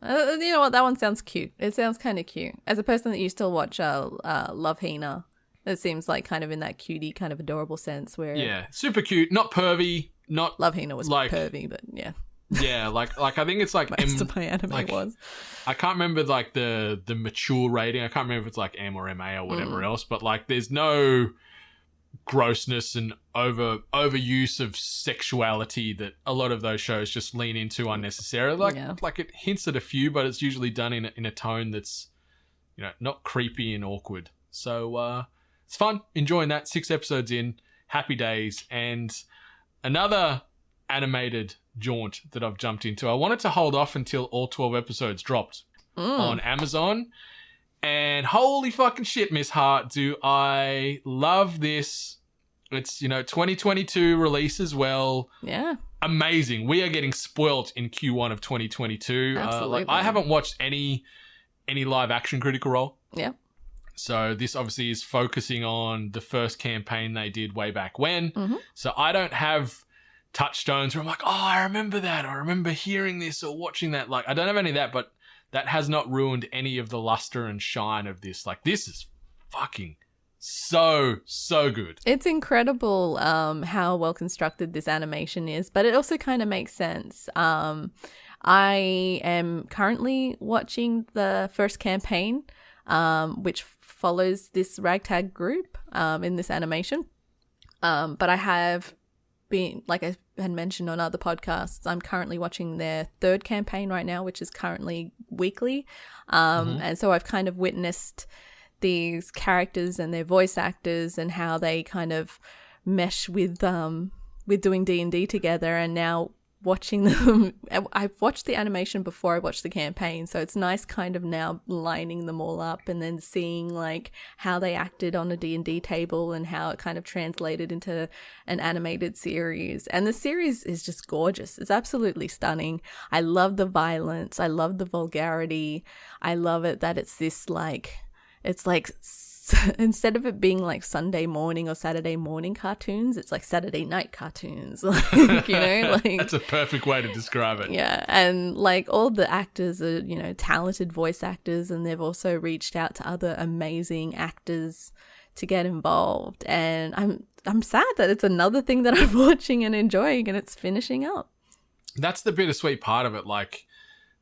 Speaker 7: You know what? That one sounds cute. It sounds kind of cute. As a person that used to watch Love Hina, it seems like kind of in that cutie, kind of adorable sense where...
Speaker 6: Yeah, super cute, not pervy, not...
Speaker 7: Love Hina was
Speaker 6: like,
Speaker 7: pervy, but yeah.
Speaker 6: Yeah, like I think it's like...
Speaker 7: Most of my anime was.
Speaker 6: I can't remember like the mature rating. I can't remember if it's like M or MA or whatever else, but like there's no grossness and overuse of sexuality that a lot of those shows just lean into unnecessarily. Like it hints at a few, but it's usually done in a tone that's, you know, not creepy and awkward. So it's fun, enjoying that. 6 episodes in, happy days. And another animated jaunt that I've jumped into. I wanted to hold off until all 12 episodes dropped on Amazon. And holy fucking shit, Miss Hart, do I love this. It's, you know, 2022 release as well.
Speaker 7: Yeah.
Speaker 6: Amazing. We are getting spoilt in Q1 of 2022.
Speaker 7: Absolutely.
Speaker 6: I haven't watched any live action Critical Role.
Speaker 7: Yeah.
Speaker 6: So this obviously is focusing on the first campaign they did way back when. So I don't have touchstones where I'm like, oh, I remember that. I remember hearing this or watching that. Like, I don't have any of that, but that has not ruined any of the luster and shine of this. Like, this is fucking so good.
Speaker 7: It's incredible how well constructed this animation is, but it also kind of makes sense. I am currently watching the first campaign, which follows this ragtag group in this animation. But I have been, like I had mentioned on other podcasts, I'm currently watching their 3rd campaign right now, which is currently weekly. And so I've kind of witnessed these characters and their voice actors and how they kind of mesh with doing D&D together. And now watching them. I've watched the animation before I watched the campaign, so it's nice kind of now lining them all up and then seeing like how they acted on a D&D table and how it kind of translated into an animated series. And the series is just gorgeous. It's absolutely stunning. I love the violence. I love the vulgarity. I love it that it's this like, it's like instead of it being like Sunday morning or Saturday morning cartoons, it's like Saturday night cartoons. Like, you know, like
Speaker 6: That's a perfect way to describe it.
Speaker 7: yeah, and like all the actors are, you know, talented voice actors, and they've also reached out to other amazing actors to get involved. And I'm sad that it's another thing that I'm watching and enjoying, and it's finishing up.
Speaker 6: That's the bittersweet part of it. Like,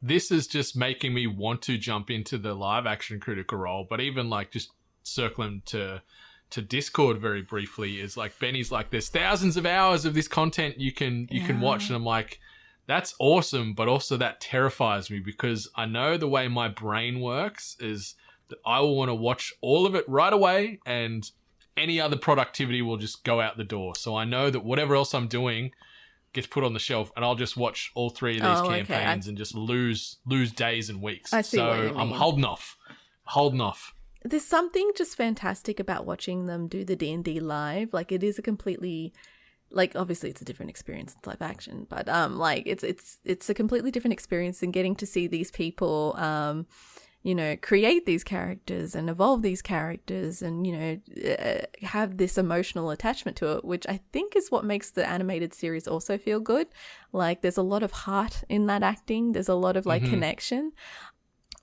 Speaker 6: this is just making me want to jump into the live action Critical Role, but even like just circling to Discord very briefly is like Benny's like, there's thousands of hours of this content you can watch, and I'm like, that's awesome, but also that terrifies me because I know the way my brain works is that I will want to watch all of it right away, and any other productivity will just go out the door. So I know that whatever else I'm doing gets put on the shelf, and I'll just watch all three of these campaigns and just lose days and weeks.
Speaker 7: I see what you mean.
Speaker 6: I'm holding off.
Speaker 7: There's something just fantastic about watching them do the D&D live. Like, it is a completely, like, obviously it's a different experience in live action, but like it's a completely different experience than getting to see these people you know, create these characters and evolve these characters and, you know, have this emotional attachment to it, which I think is what makes the animated series also feel good. Like, there's a lot of heart in that acting. There's a lot of like connection.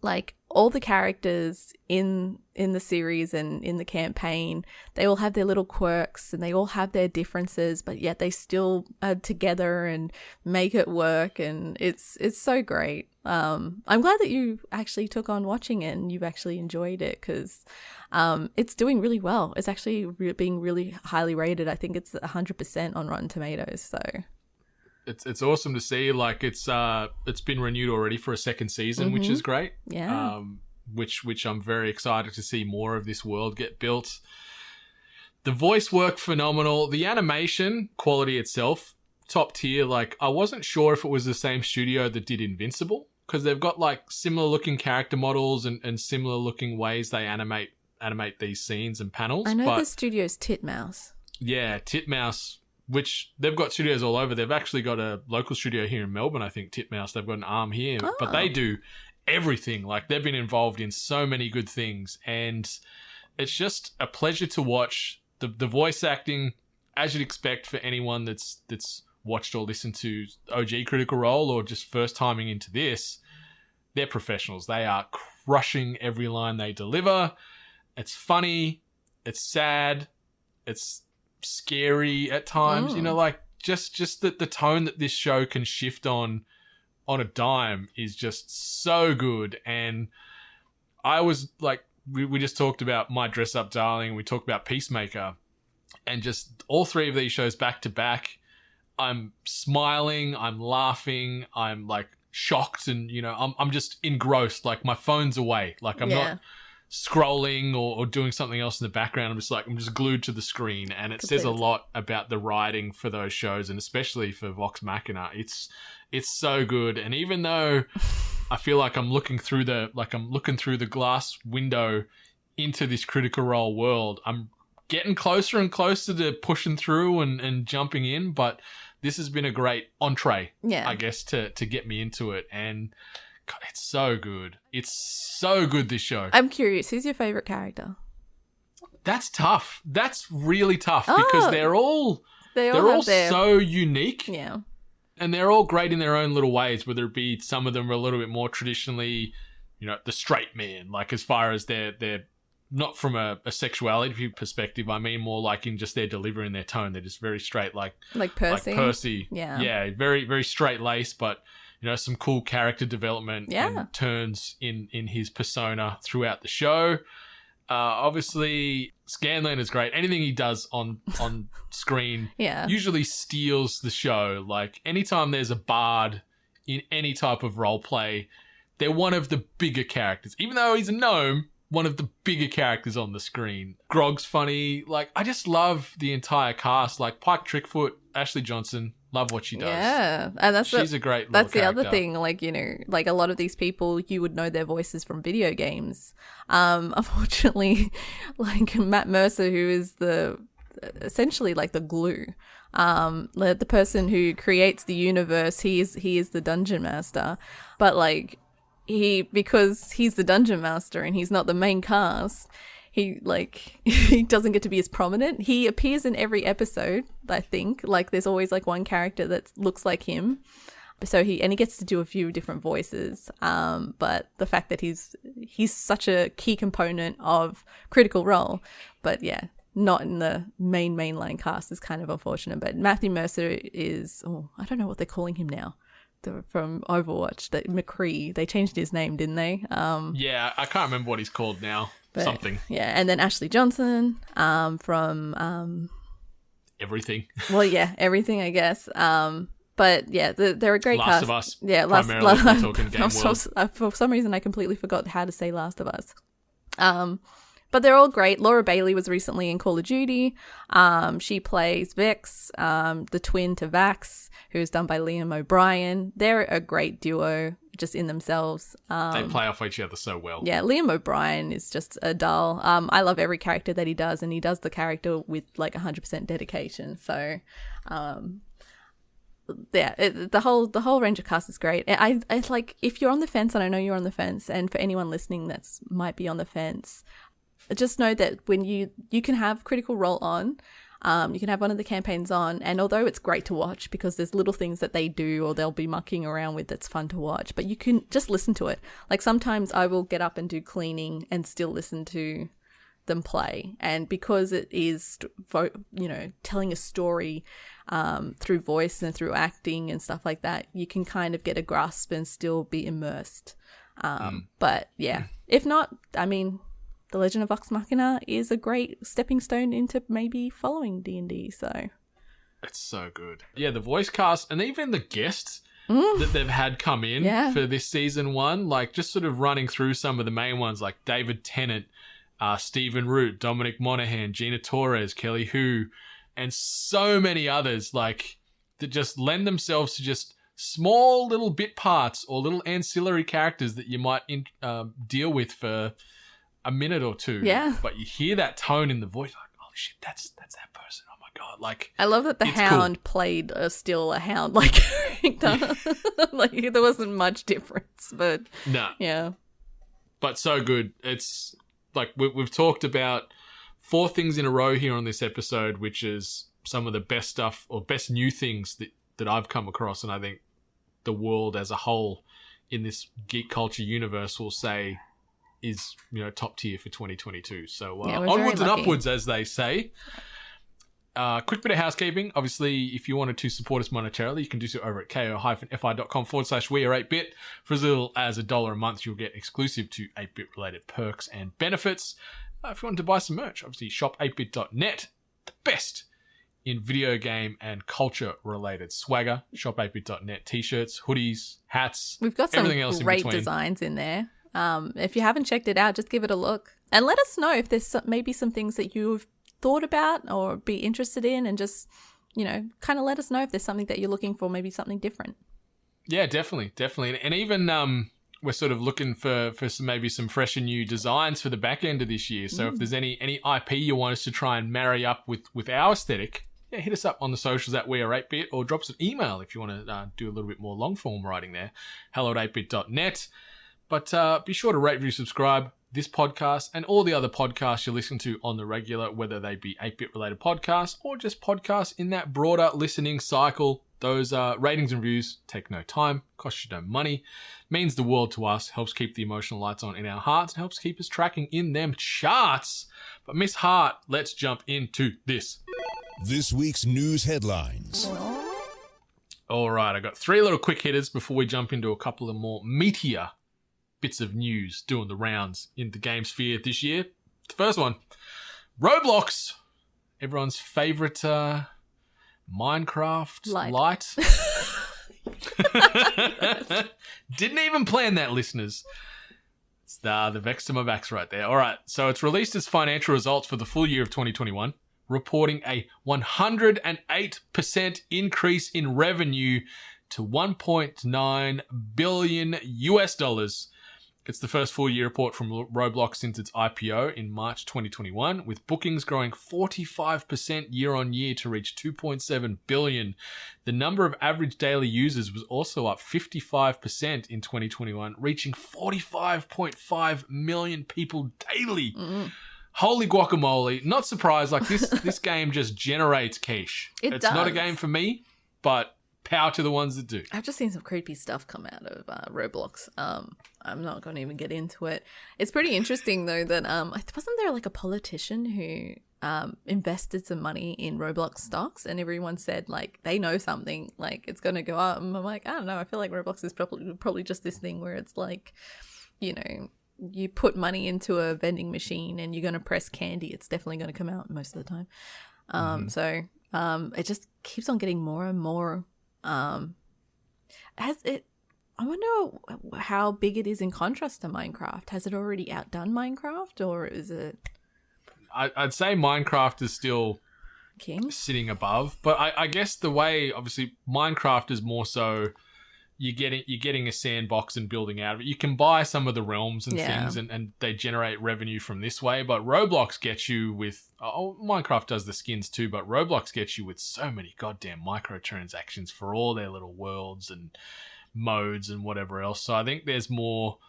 Speaker 7: Like, all the characters in the series and in the campaign, they all have their little quirks and they all have their differences, but yet they still are together and make it work, and it's so great. I'm glad that you actually took on watching it and you've actually enjoyed it, because it's doing really well. It's actually being really highly rated. I think it's 100% on Rotten Tomatoes, so...
Speaker 6: It's awesome to see. Like, it's been renewed already for a second season, which is great.
Speaker 7: Yeah.
Speaker 6: Which I'm very excited to see more of this world get built. The voice work, phenomenal. The animation quality itself, top tier. Like, I wasn't sure if it was the same studio that did Invincible, because they've got like similar looking character models and similar looking ways they animate these scenes and panels.
Speaker 7: I know the studio's Titmouse.
Speaker 6: Yeah, Titmouse, which they've got studios all over. They've actually got a local studio here in Melbourne, I think, Titmouse. They've got an arm here, but they do everything. Like, they've been involved in so many good things, and it's just a pleasure to watch. The voice acting, as you'd expect for anyone that's watched or listened to OG Critical Role or just first timing into this, they're professionals. They are crushing every line they deliver. It's funny, it's sad, it's scary at times, you know, like just the tone that this show can shift on a dime is just so good. And I was like, we just talked about My Dress Up Darling, and we talked about Peacemaker, and just all three of these shows back to back, I'm smiling, I'm laughing, I'm like shocked, and you know, I'm just engrossed. Like, my phone's away, like I'm not scrolling or doing something else in the background. I'm just glued to the screen, and it says a lot about the writing for those shows, and especially for Vox Machina. It's so good. And even though I feel like I'm looking through the glass window into this Critical Role world, I'm getting closer and closer to pushing through and jumping in, but this has been a great entree, I guess, to get me into it. And God, it's so good. It's so good, this show.
Speaker 7: I'm curious, who's your favorite character?
Speaker 6: That's tough. That's really tough because they're all so unique.
Speaker 7: Yeah.
Speaker 6: And they're all great in their own little ways, whether it be some of them are a little bit more traditionally, you know, the straight man, like as far as they're not from a sexuality perspective, I mean more like in just their delivery and their tone. They're just very straight, like
Speaker 7: Percy.
Speaker 6: Like Percy.
Speaker 7: Yeah.
Speaker 6: Yeah, very, very straight laced, but you know, some cool character development and turns in his persona throughout the show. Obviously, Scanlan is great. Anything he does on screen usually steals the show. Like, anytime there's a bard in any type of role play, they're one of the bigger characters. Even though he's a gnome, one of the bigger characters on the screen. Grog's funny. Like, I just love the entire cast. Like, Pike Trickfoot, Ashley Johnson, Love what she does.
Speaker 7: Yeah, and
Speaker 6: She's a great little
Speaker 7: That's the
Speaker 6: character.
Speaker 7: other thing. Like, you know, like a lot of these people, you would know their voices from video games. Unfortunately, like Matt Mercer, who is essentially like the glue, the person who creates the universe. He is the dungeon master, but like because he's the dungeon master and he's not the main cast. He doesn't get to be as prominent. He appears in every episode, I think. Like, there's always like one character that looks like him. So he gets to do a few different voices. But the fact that he's such a key component of Critical Role, but yeah, not in the mainline cast is kind of unfortunate. But Matthew Mercer is, I don't know what they're calling him now. From Overwatch, that McCree, they changed his name, didn't they?
Speaker 6: Yeah, I can't remember what he's called now.
Speaker 7: But,
Speaker 6: something.
Speaker 7: Yeah, and then Ashley Johnson from
Speaker 6: Everything.
Speaker 7: Well, yeah, everything, I guess. But yeah, they're a great
Speaker 6: Last
Speaker 7: cast.
Speaker 6: of Us.
Speaker 7: Yeah,
Speaker 6: primarily if we're talking game world.
Speaker 7: For some reason, I completely forgot how to say Last of Us. But they're all great. Laura Bailey was recently in Call of Duty. She plays Vix, the twin to Vax, who's done by Liam O'Brien. They're a great duo just in themselves.
Speaker 6: They play off each other so well.
Speaker 7: Yeah, Liam O'Brien is just a doll. I love every character that he does, and he does the character with like 100% dedication. So, yeah, the whole range of cast is great. It's like, if you're on the fence, and I know you're on the fence, and for anyone listening that's might be on the fence, just know that when you can have Critical Role on, you can have one of the campaigns on, and although it's great to watch because there's little things that they do or they'll be mucking around with that's fun to watch, but you can just listen to it. Like, sometimes I will get up and do cleaning and still listen to them play, and because it is, you know, telling a story through voice and through acting and stuff like that, you can kind of get a grasp and still be immersed. But yeah, if not, I mean, The Legend of Vox Machina is a great stepping stone into maybe following D&D, so.
Speaker 6: It's so good. Yeah, the voice cast and even the guests that they've had come in for this season 1, like just sort of running through some of the main ones, like David Tennant, Stephen Root, Dominic Monaghan, Gina Torres, Kelly Hu, and so many others, like, that just lend themselves to just small little bit parts or little ancillary characters that you might deal with for a minute or two.
Speaker 7: Yeah.
Speaker 6: But you hear that tone in the voice, like, holy shit, that's that person. Oh my God. Like,
Speaker 7: I love that the Hound played still a Hound like character. Like, there wasn't much difference, but
Speaker 6: no.
Speaker 7: Yeah.
Speaker 6: But so good. It's like we've talked about 4 things in a row here on this episode, which is some of the best stuff or best new things that I've come across, and I think the world as a whole in this geek culture universe will say is, you know, top tier for 2022. So onwards and upwards, as they say. Quick bit of housekeeping. Obviously, if you wanted to support us monetarily, you can do so over at ko-fi.com/we are8bit. For as little as $1 a month, you'll get exclusive to 8-bit related perks and benefits. If you want to buy some merch, obviously shop8bit.net, the best in video game and culture related swagger. Shop8bit.net, t-shirts, hoodies, hats,
Speaker 7: we've got some
Speaker 6: everything else
Speaker 7: great
Speaker 6: in between.
Speaker 7: designs in there. If you haven't checked it out, just give it a look and let us know if there's maybe some things that you've thought about or be interested in, and just, you know, kind of let us know if there's something that you're looking for, maybe something different.
Speaker 6: Yeah, definitely. And even we're sort of looking for some fresh and new designs for the back end of this year. So if there's any IP you want us to try and marry up with our aesthetic, yeah, hit us up on the socials at We Are 8bit, or drop us an email if you want to do a little bit more long form writing there. hello@8bit.net. But be sure to rate, review, subscribe this podcast and all the other podcasts you listen to on the regular, whether they be 8-bit related podcasts or just podcasts in that broader listening cycle. Those ratings and reviews take no time, cost you no money, means the world to us, helps keep the emotional lights on in our hearts, and helps keep us tracking in them charts. But Miss Hart, let's jump into this.
Speaker 1: This week's news headlines.
Speaker 6: All right, I got 3 little quick hitters before we jump into a couple of more meatier bits of news doing the rounds in the game sphere this year. The first one, Roblox, everyone's favorite Minecraft light. Didn't even plan that, listeners. It's the Vex to my Vax right there. All right, so it's released its financial results for the full year of 2021. reporting a 108% increase in revenue to $1.9 billion US dollars. It's the first full year report from Roblox since its IPO in March 2021, with bookings growing 45% year on year to reach 2.7 billion. The number of average daily users was also up 55% in 2021, reaching 45.5 million people daily. Holy guacamole. Not surprised. Like this game just generates cash. It's not a game for me, but power to the ones that do.
Speaker 7: I've just seen some creepy stuff come out of Roblox. I'm not going to even get into it. It's pretty interesting though that wasn't there like a politician who invested some money in Roblox stocks, and everyone said like they know something, like it's going to go up. And I'm like, I don't know. I feel like Roblox is probably just this thing where it's like, you know, you put money into a vending machine and you're going to press candy. It's definitely going to come out most of the time. So it just keeps on getting more and more. I wonder how big it is in contrast to Minecraft. Has it already outdone Minecraft, or is it?
Speaker 6: I'd say Minecraft is still
Speaker 7: king,
Speaker 6: sitting above, but I guess the way, obviously, Minecraft is more so you're getting a sandbox and building out of it. You can buy some of the realms and things, and they generate revenue from this way. But Roblox gets you with Minecraft does the skins too, but Roblox gets you with so many goddamn microtransactions for all their little worlds and modes and whatever else. So I think there's more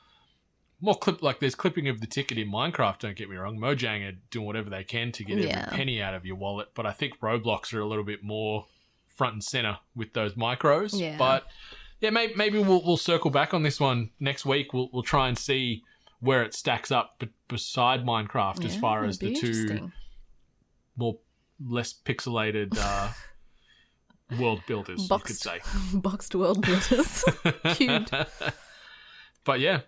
Speaker 6: there's clipping of the ticket in Minecraft, don't get me wrong. Mojang are doing whatever they can to get every penny out of your wallet, but I think Roblox are a little bit more front and center with those micros. Yeah. But yeah, maybe we'll circle back on this one next week. We'll try and see where it stacks up beside Minecraft as far as the two less pixelated world builders, you could say.
Speaker 7: Boxed world builders. Cute.
Speaker 6: But yeah,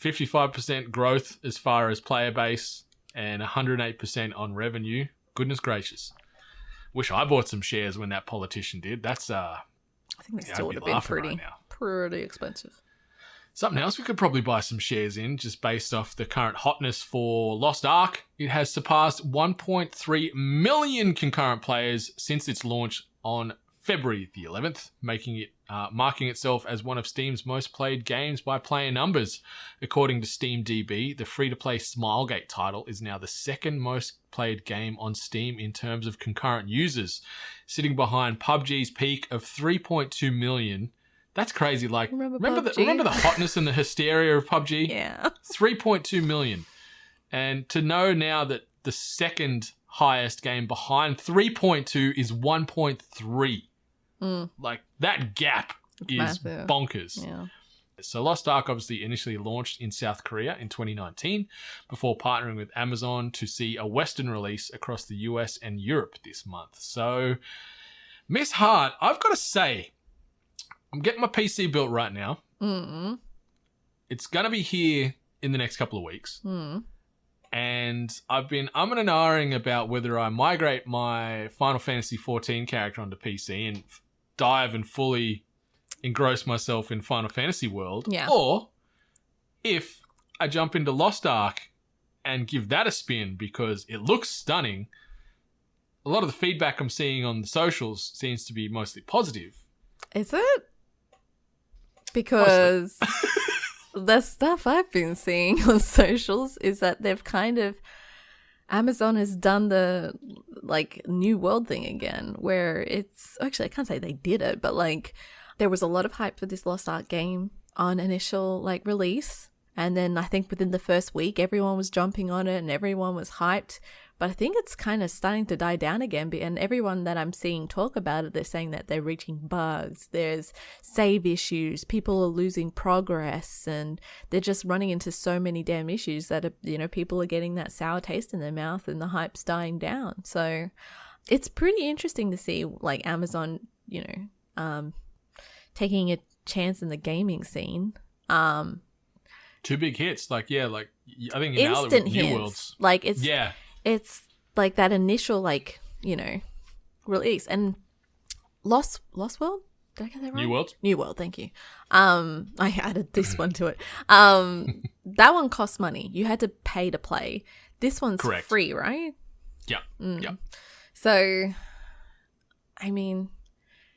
Speaker 6: 55% growth as far as player base and 108% on revenue. Goodness gracious. Wish I bought some shares when that politician did. That's I
Speaker 7: think they still would have been pretty expensive.
Speaker 6: Something else we could probably buy some shares in, just based off the current hotness for Lost Ark. It has surpassed 1.3 million concurrent players since its launch on February the 11th, marking itself as one of Steam's most played games by player numbers. According to SteamDB, the free-to-play Smilegate title is now the second most played game on Steam in terms of concurrent users, sitting behind PUBG's peak of 3.2 million. That's crazy. Like, remember the hotness and the hysteria of PUBG?
Speaker 7: Yeah.
Speaker 6: 3.2 million. And to know now that the second highest game behind 3.2 is 1.3. Like, that gap is massive. Bonkers.
Speaker 7: Yeah.
Speaker 6: So Lost Ark obviously initially launched in South Korea in 2019 before partnering with Amazon to see a Western release across the US and Europe this month. So, Miss Hart, I've got to say, I'm getting my PC built right now. It's going to be here in the next couple of weeks. And I've been umming and ahhing about whether I migrate my Final Fantasy XIV character onto PC and dive and fully engross myself in Final Fantasy world.
Speaker 7: Yeah.
Speaker 6: Or if I jump into Lost Ark and give that a spin because it looks stunning. A lot of the feedback I'm seeing on the socials seems to be mostly positive.
Speaker 7: Is it? Because the stuff I've been seeing on socials is that they've Amazon has done the like new world thing again, where it's actually, I can't say they did it, but like there was a lot of hype for this Lost Ark game on initial like release. And then I think within the first week, everyone was jumping on it and everyone was hyped. But I think it's kind of starting to die down again. And everyone that I'm seeing talk about it, they're saying that they're reaching bugs. There's save issues. People are losing progress. And they're just running into so many damn issues that, people are getting that sour taste in their mouth and the hype's dying down. So it's pretty interesting to see like Amazon, taking a chance in the gaming scene.
Speaker 6: Two big hits. I think you nailed it with New Worlds.
Speaker 7: Like it's like that initial release. And Lost World? Did I get that right? New World, thank you. I added this one to it. That one cost money. You had to pay to play. This one's free, right?
Speaker 6: Yeah. Yeah.
Speaker 7: So, I mean,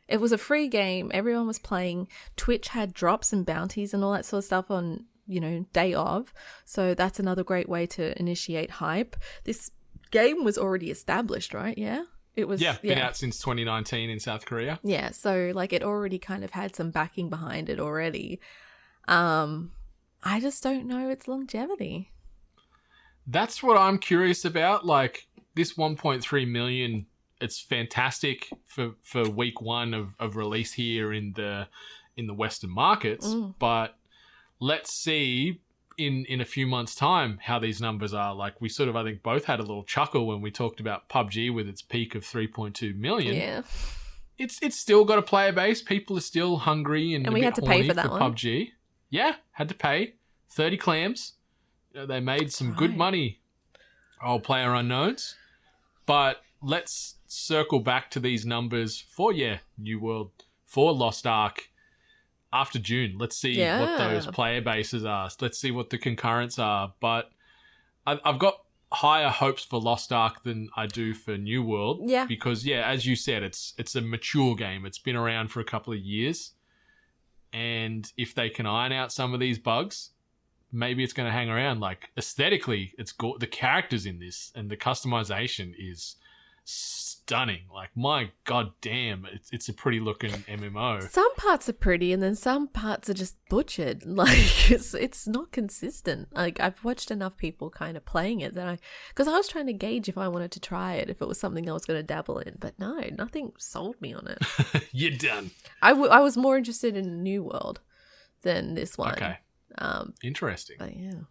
Speaker 7: it was a free game. Everyone was playing. Twitch had drops and bounties and all that sort of stuff on, day of. So that's another great way to initiate hype. This game was already established, right? Yeah? It was.
Speaker 6: Yeah, been out since 2019 in South Korea.
Speaker 7: Yeah, so like it already kind of had some backing behind it already. I just don't know its longevity.
Speaker 6: That's what I'm curious about. Like, this 1.3 million, it's fantastic for week one of release here in the Western markets. But let's see in a few months' time how these numbers are. Like, we sort of, I think, both had a little chuckle when we talked about PUBG with its peak of 3.2 million.
Speaker 7: Yeah.
Speaker 6: It's still got a player base. People are still hungry and
Speaker 7: we had to pay for that one.
Speaker 6: PUBG. Yeah, had to pay 30 clams. They made some good money. Player unknowns. But let's circle back to these numbers for New World, for Lost Ark after June. Let's see what those player bases are. Let's see what the concurrents are. But I've got higher hopes for Lost Ark than I do for New World.
Speaker 7: Yeah.
Speaker 6: Because as you said, it's a mature game. It's been around for a couple of years. And if they can iron out some of these bugs, maybe it's going to hang around. Like, aesthetically, the characters in this and the customization is stunning. Like, my god damn, it's a pretty looking MMO.
Speaker 7: Some parts are pretty and then some parts are just butchered. Like, it's not consistent. Like, I've watched enough people kind of playing it that because I was trying to gauge if I wanted to try it, if it was something I was going to dabble in, but no, nothing sold me on it.
Speaker 6: You're done.
Speaker 7: I was more interested in New World than this one.
Speaker 6: Okay. Interesting.
Speaker 7: But yeah.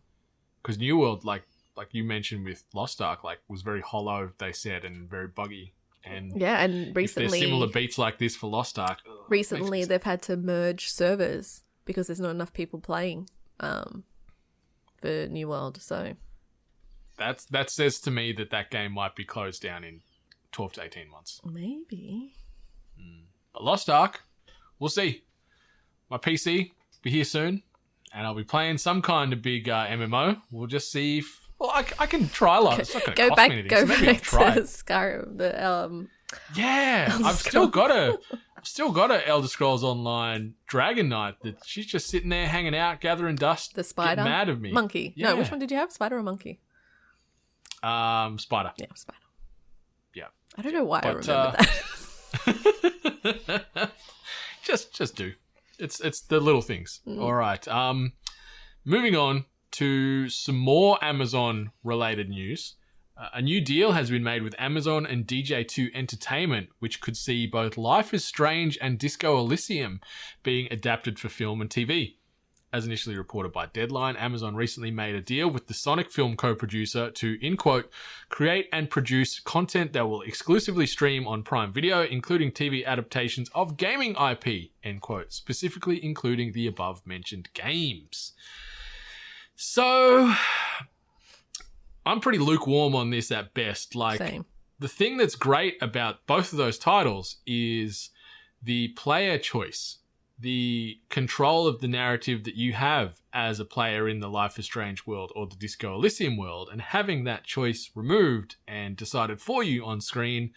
Speaker 6: Because New World, like you mentioned with Lost Ark, like, was very hollow, they said, and very buggy. And
Speaker 7: and recently,
Speaker 6: if there's similar beats like this for Lost Ark.
Speaker 7: Recently, they've had to merge servers because there's not enough people playing for New World. So
Speaker 6: that says to me that game might be closed down in 12 to 18 months.
Speaker 7: Maybe.
Speaker 6: But Lost Ark, we'll see. My PC will be here soon, and I'll be playing some kind of big MMO. We'll just see if... Well, I can try a lot. It's not going to cost me anything.
Speaker 7: Go
Speaker 6: so maybe
Speaker 7: back
Speaker 6: I'll try
Speaker 7: to
Speaker 6: it.
Speaker 7: Skyrim.
Speaker 6: I've still got a Elder Scrolls Online Dragon Knight that she's just sitting there hanging out, gathering dust.
Speaker 7: The spider?
Speaker 6: Mad of me.
Speaker 7: Monkey.
Speaker 6: Yeah.
Speaker 7: No, which one did you have? Spider or monkey?
Speaker 6: Spider.
Speaker 7: Yeah, spider.
Speaker 6: Yeah.
Speaker 7: I don't know why I remember that.
Speaker 6: just do. It's the little things. All right. Moving on to some more Amazon-related news. A new deal has been made with Amazon and DJ2 Entertainment, which could see both Life is Strange and Disco Elysium being adapted for film and TV. As initially reported by Deadline, Amazon recently made a deal with the Sonic film co-producer to, in quote, create and produce content that will exclusively stream on Prime Video, including TV adaptations of gaming IP, end quote, specifically including the above-mentioned games. So, I'm pretty lukewarm on this at best. Like,
Speaker 7: Same.
Speaker 6: The thing that's great about both of those titles is the player choice, the control of the narrative that you have as a player in the Life is Strange world or the Disco Elysium world, and having that choice removed and decided for you on screen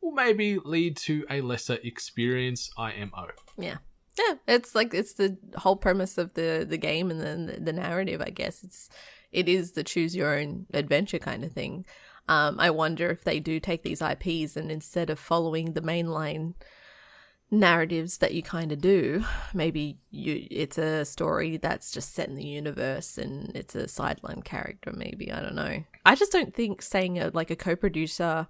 Speaker 6: will maybe lead to a lesser experience IMO.
Speaker 7: Yeah. Yeah, it's the whole premise of the game and then the narrative, I guess. It is the choose your own adventure kind of thing. I wonder if they do take these IPs and instead of following the mainline narratives that you kind of do, maybe it's a story that's just set in the universe and it's a sideline character, maybe. I don't know. I just don't think saying a co-producer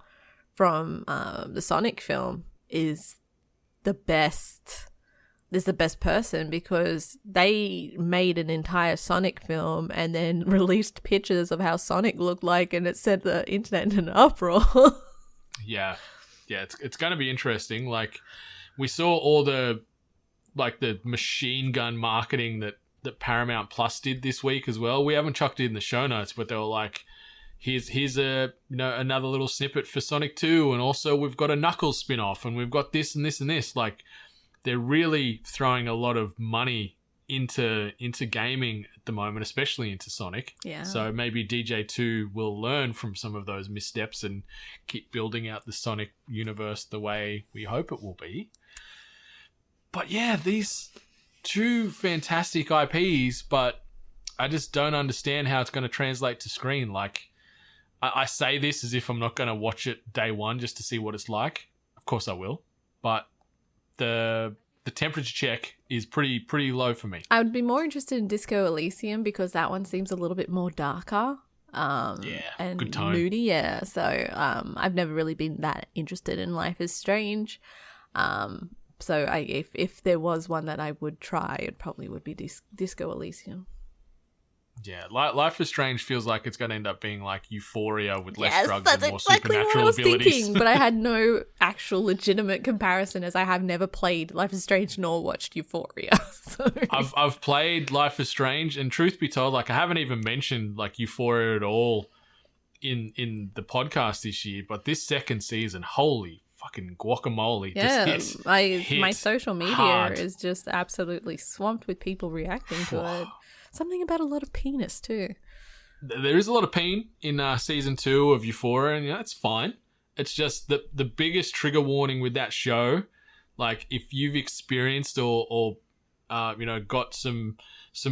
Speaker 7: from the Sonic film is the best person, because they made an entire Sonic film and then released pictures of how Sonic looked like, and it set the internet in an uproar.
Speaker 6: Yeah, it's going to be interesting. Like, we saw all the machine gun marketing that Paramount Plus did this week as well. We haven't chucked it in the show notes, but they were like, here's a another little snippet for Sonic 2, and also we've got a Knuckles spin-off, and we've got this and this and this. Like, they're really throwing a lot of money into gaming at the moment, especially into Sonic.
Speaker 7: Yeah.
Speaker 6: So maybe DJ2 will learn from some of those missteps and keep building out the Sonic universe the way we hope it will be. But yeah, these two fantastic IPs, but I just don't understand how it's going to translate to screen. Like, I say this as if I'm not going to watch it day one just to see what it's like. Of course I will. But the temperature check is pretty low for me.
Speaker 7: I would be more interested in Disco Elysium because that one seems a little bit more darker. And
Speaker 6: good tone.
Speaker 7: moody. Yeah. So I've never really been that interested in Life is Strange. So if there was one that I would try, it probably would be Disco Elysium.
Speaker 6: Yeah, Life is Strange feels like it's going to end up being like Euphoria with less drugs
Speaker 7: that's
Speaker 6: and more
Speaker 7: exactly
Speaker 6: supernatural
Speaker 7: what I was
Speaker 6: abilities.
Speaker 7: thinking, but I had no actual legitimate comparison as I have never played Life is Strange nor watched Euphoria. So.
Speaker 6: I've played Life is Strange, and truth be told, like I haven't even mentioned like Euphoria at all in the podcast this year, but this second season, holy fucking guacamole.
Speaker 7: Yeah,
Speaker 6: just
Speaker 7: my social media
Speaker 6: hard.
Speaker 7: is just absolutely swamped with people reacting to it. Something about a lot of penis too.
Speaker 6: There is a lot of peen in season 2 of Euphoria, and that's fine. It's just the biggest trigger warning with that show, like if you've experienced or got some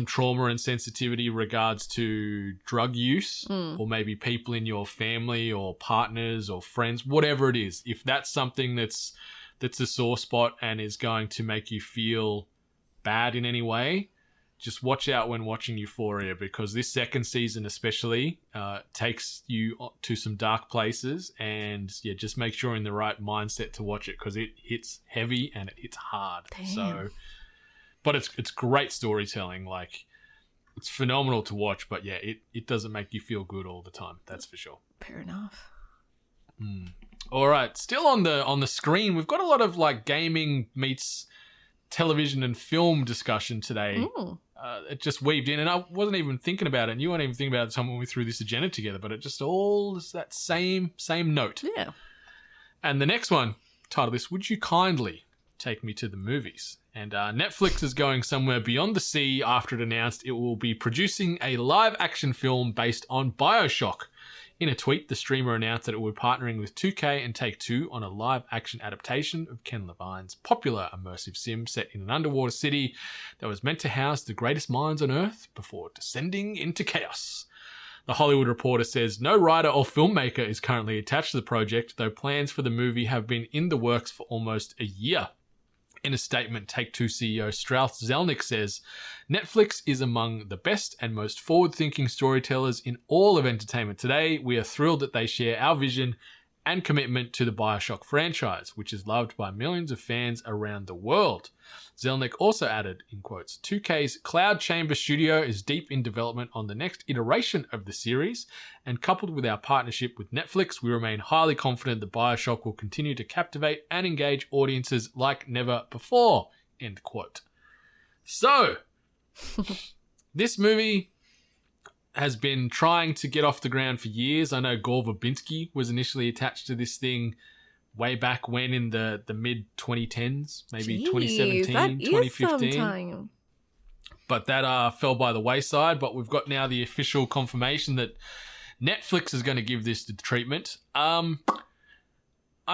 Speaker 6: trauma and sensitivity regards to drug use, or maybe people in your family or partners or friends, whatever it is, if that's something that's a sore spot and is going to make you feel bad in any way, just watch out when watching Euphoria, because this second season especially takes you to some dark places, and yeah, just make sure you're in the right mindset to watch it, because it hits heavy and it hits hard.
Speaker 7: Damn.
Speaker 6: So, but it's great storytelling. Like, it's phenomenal to watch, but yeah, it doesn't make you feel good all the time. That's for sure.
Speaker 7: Fair enough.
Speaker 6: All right, still on the screen, we've got a lot of like gaming meets television and film discussion today. It just weaved in, and I wasn't even thinking about it, and you weren't even thinking about it when we threw this agenda together, but it just all is that same note.
Speaker 7: Yeah.
Speaker 6: And the next one, titled this, Would You Kindly Take Me to the Movies? And Netflix is going somewhere beyond the sea after it announced it will be producing a live-action film based on BioShock. In a tweet, the streamer announced that it would be partnering with 2K and Take-Two on a live-action adaptation of Ken Levine's popular immersive sim set in an underwater city that was meant to house the greatest minds on Earth before descending into chaos. The Hollywood Reporter says no writer or filmmaker is currently attached to the project, though plans for the movie have been in the works for almost a year. In a statement, Take-Two CEO Strauss Zelnick says, Netflix is among the best and most forward-thinking storytellers in all of entertainment today. We are thrilled that they share our vision and commitment to the BioShock franchise, which is loved by millions of fans around the world. Zelnick also added, in quotes, 2K's Cloud Chamber studio is deep in development on the next iteration of the series, and coupled with our partnership with Netflix, we remain highly confident that BioShock will continue to captivate and engage audiences like never before, end quote. So, this movie has been trying to get off the ground for years. I know Gore Verbinski was initially attached to this thing way back when, in the mid-2010s, maybe 2017, 2015. But that fell by the wayside. But we've got now the official confirmation that Netflix is going to give this the treatment. I'm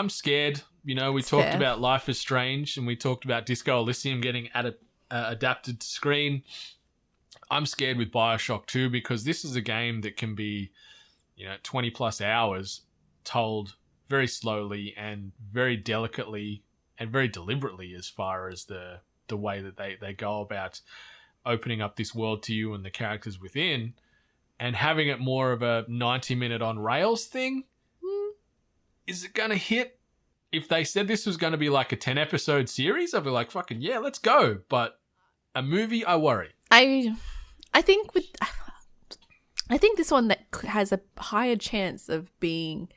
Speaker 6: scared. You know, we talked about Life is Strange, and we talked about Disco Elysium getting adapted to screen. I'm scared with BioShock 2, because this is a game that can be, 20 plus hours told very slowly and very delicately and very deliberately, as far as the way that they go about opening up this world to you and the characters within, and having it more of a 90-minute on rails thing. Is it going to hit? If they said this was going to be like a 10-episode series, I'd be like, fucking yeah, let's go. But a movie, I worry.
Speaker 7: I think this one that has a higher chance of being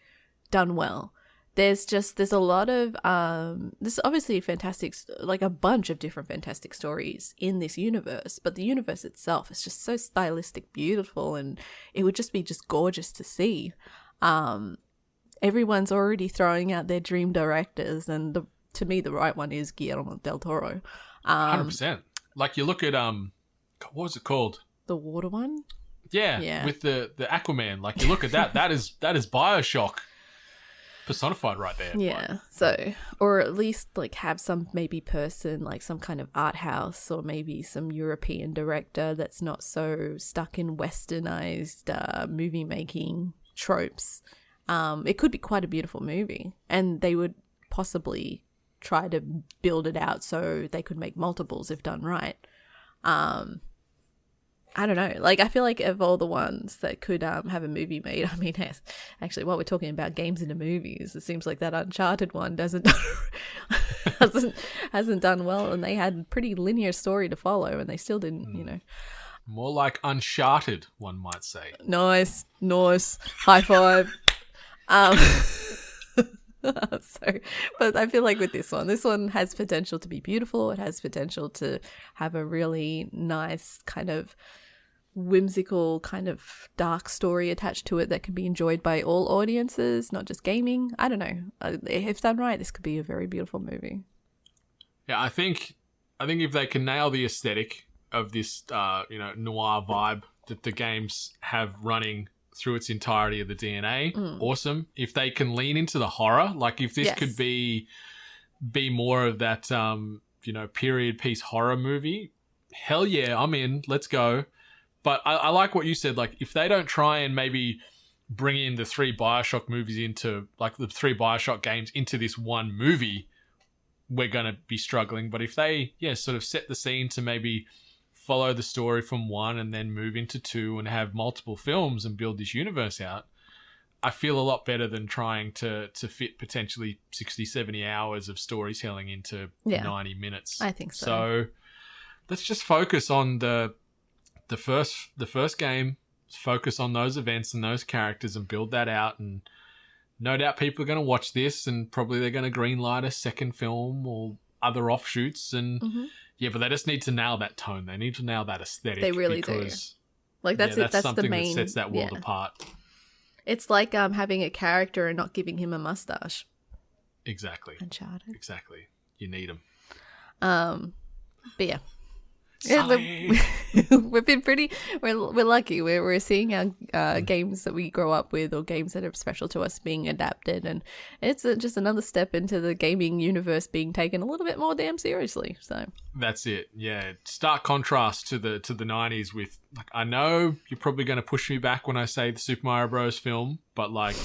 Speaker 7: done well. There's a lot of there's obviously a bunch of different fantastic stories in this universe, but the universe itself is just so stylistic, beautiful, and it would just be gorgeous to see. Everyone's already throwing out their dream directors, and to me the right one is Guillermo del Toro.
Speaker 6: 100%. Like, you look at what was it called?
Speaker 7: The water one?
Speaker 6: Yeah, with the Aquaman. Like, you look at that, that is Bioshock personified right there.
Speaker 7: Yeah. So, or at least like have some maybe person, like some kind of art house or maybe some European director that's not so stuck in westernized movie making tropes. It could be quite a beautiful movie, and they would possibly try to build it out so they could make multiples if done right. I don't know. Like, I feel like of all the ones that could have a movie made, I mean, actually, while we're talking about games into movies, it seems like that Uncharted one hasn't done well, and they had a pretty linear story to follow, and they still didn't, you know.
Speaker 6: More like Uncharted, one might say.
Speaker 7: Nice. High five. But I feel like with this one has potential to be beautiful. It has potential to have a really nice kind of whimsical kind of dark story attached to it that can be enjoyed by all audiences, not just gaming. I don't know. If done right, this could be a very beautiful movie.
Speaker 6: Yeah, I think if they can nail the aesthetic of this noir vibe that the games have running through its entirety of the DNA, awesome. If they can lean into the horror, like if this could be more of that period piece horror movie, hell yeah, I'm in. Let's go. But I like what you said. Like, if they don't try and maybe bring in the 3 Bioshock movies into, like, the 3 Bioshock games into this one movie, we're going to be struggling. But if they, sort of set the scene to maybe follow the story from 1 and then move into 2 and have multiple films and build this universe out, I feel a lot better than trying to fit potentially 60, 70 hours of storytelling into 90 minutes.
Speaker 7: I think so.
Speaker 6: So let's just focus on the first game, focus on those events and those characters and build that out. And no doubt people are going to watch this and probably they're going to greenlight a second film or other offshoots. And but they just need to nail that tone. They need to nail that aesthetic.
Speaker 7: They really do. Like, that's it. That's
Speaker 6: something
Speaker 7: the main
Speaker 6: that sets that world apart.
Speaker 7: It's like having a character and not giving him a mustache.
Speaker 6: Exactly.
Speaker 7: Uncharted.
Speaker 6: Exactly. You need him.
Speaker 7: But yeah. We've been we're lucky. We're seeing our games that we grow up with or games that are special to us being adapted, and it's just another step into the gaming universe being taken a little bit more damn seriously. So
Speaker 6: that's it. Yeah, stark contrast to the 90s with, like, I know you're probably going to push me back when I say the Super Mario Bros. Film, but like,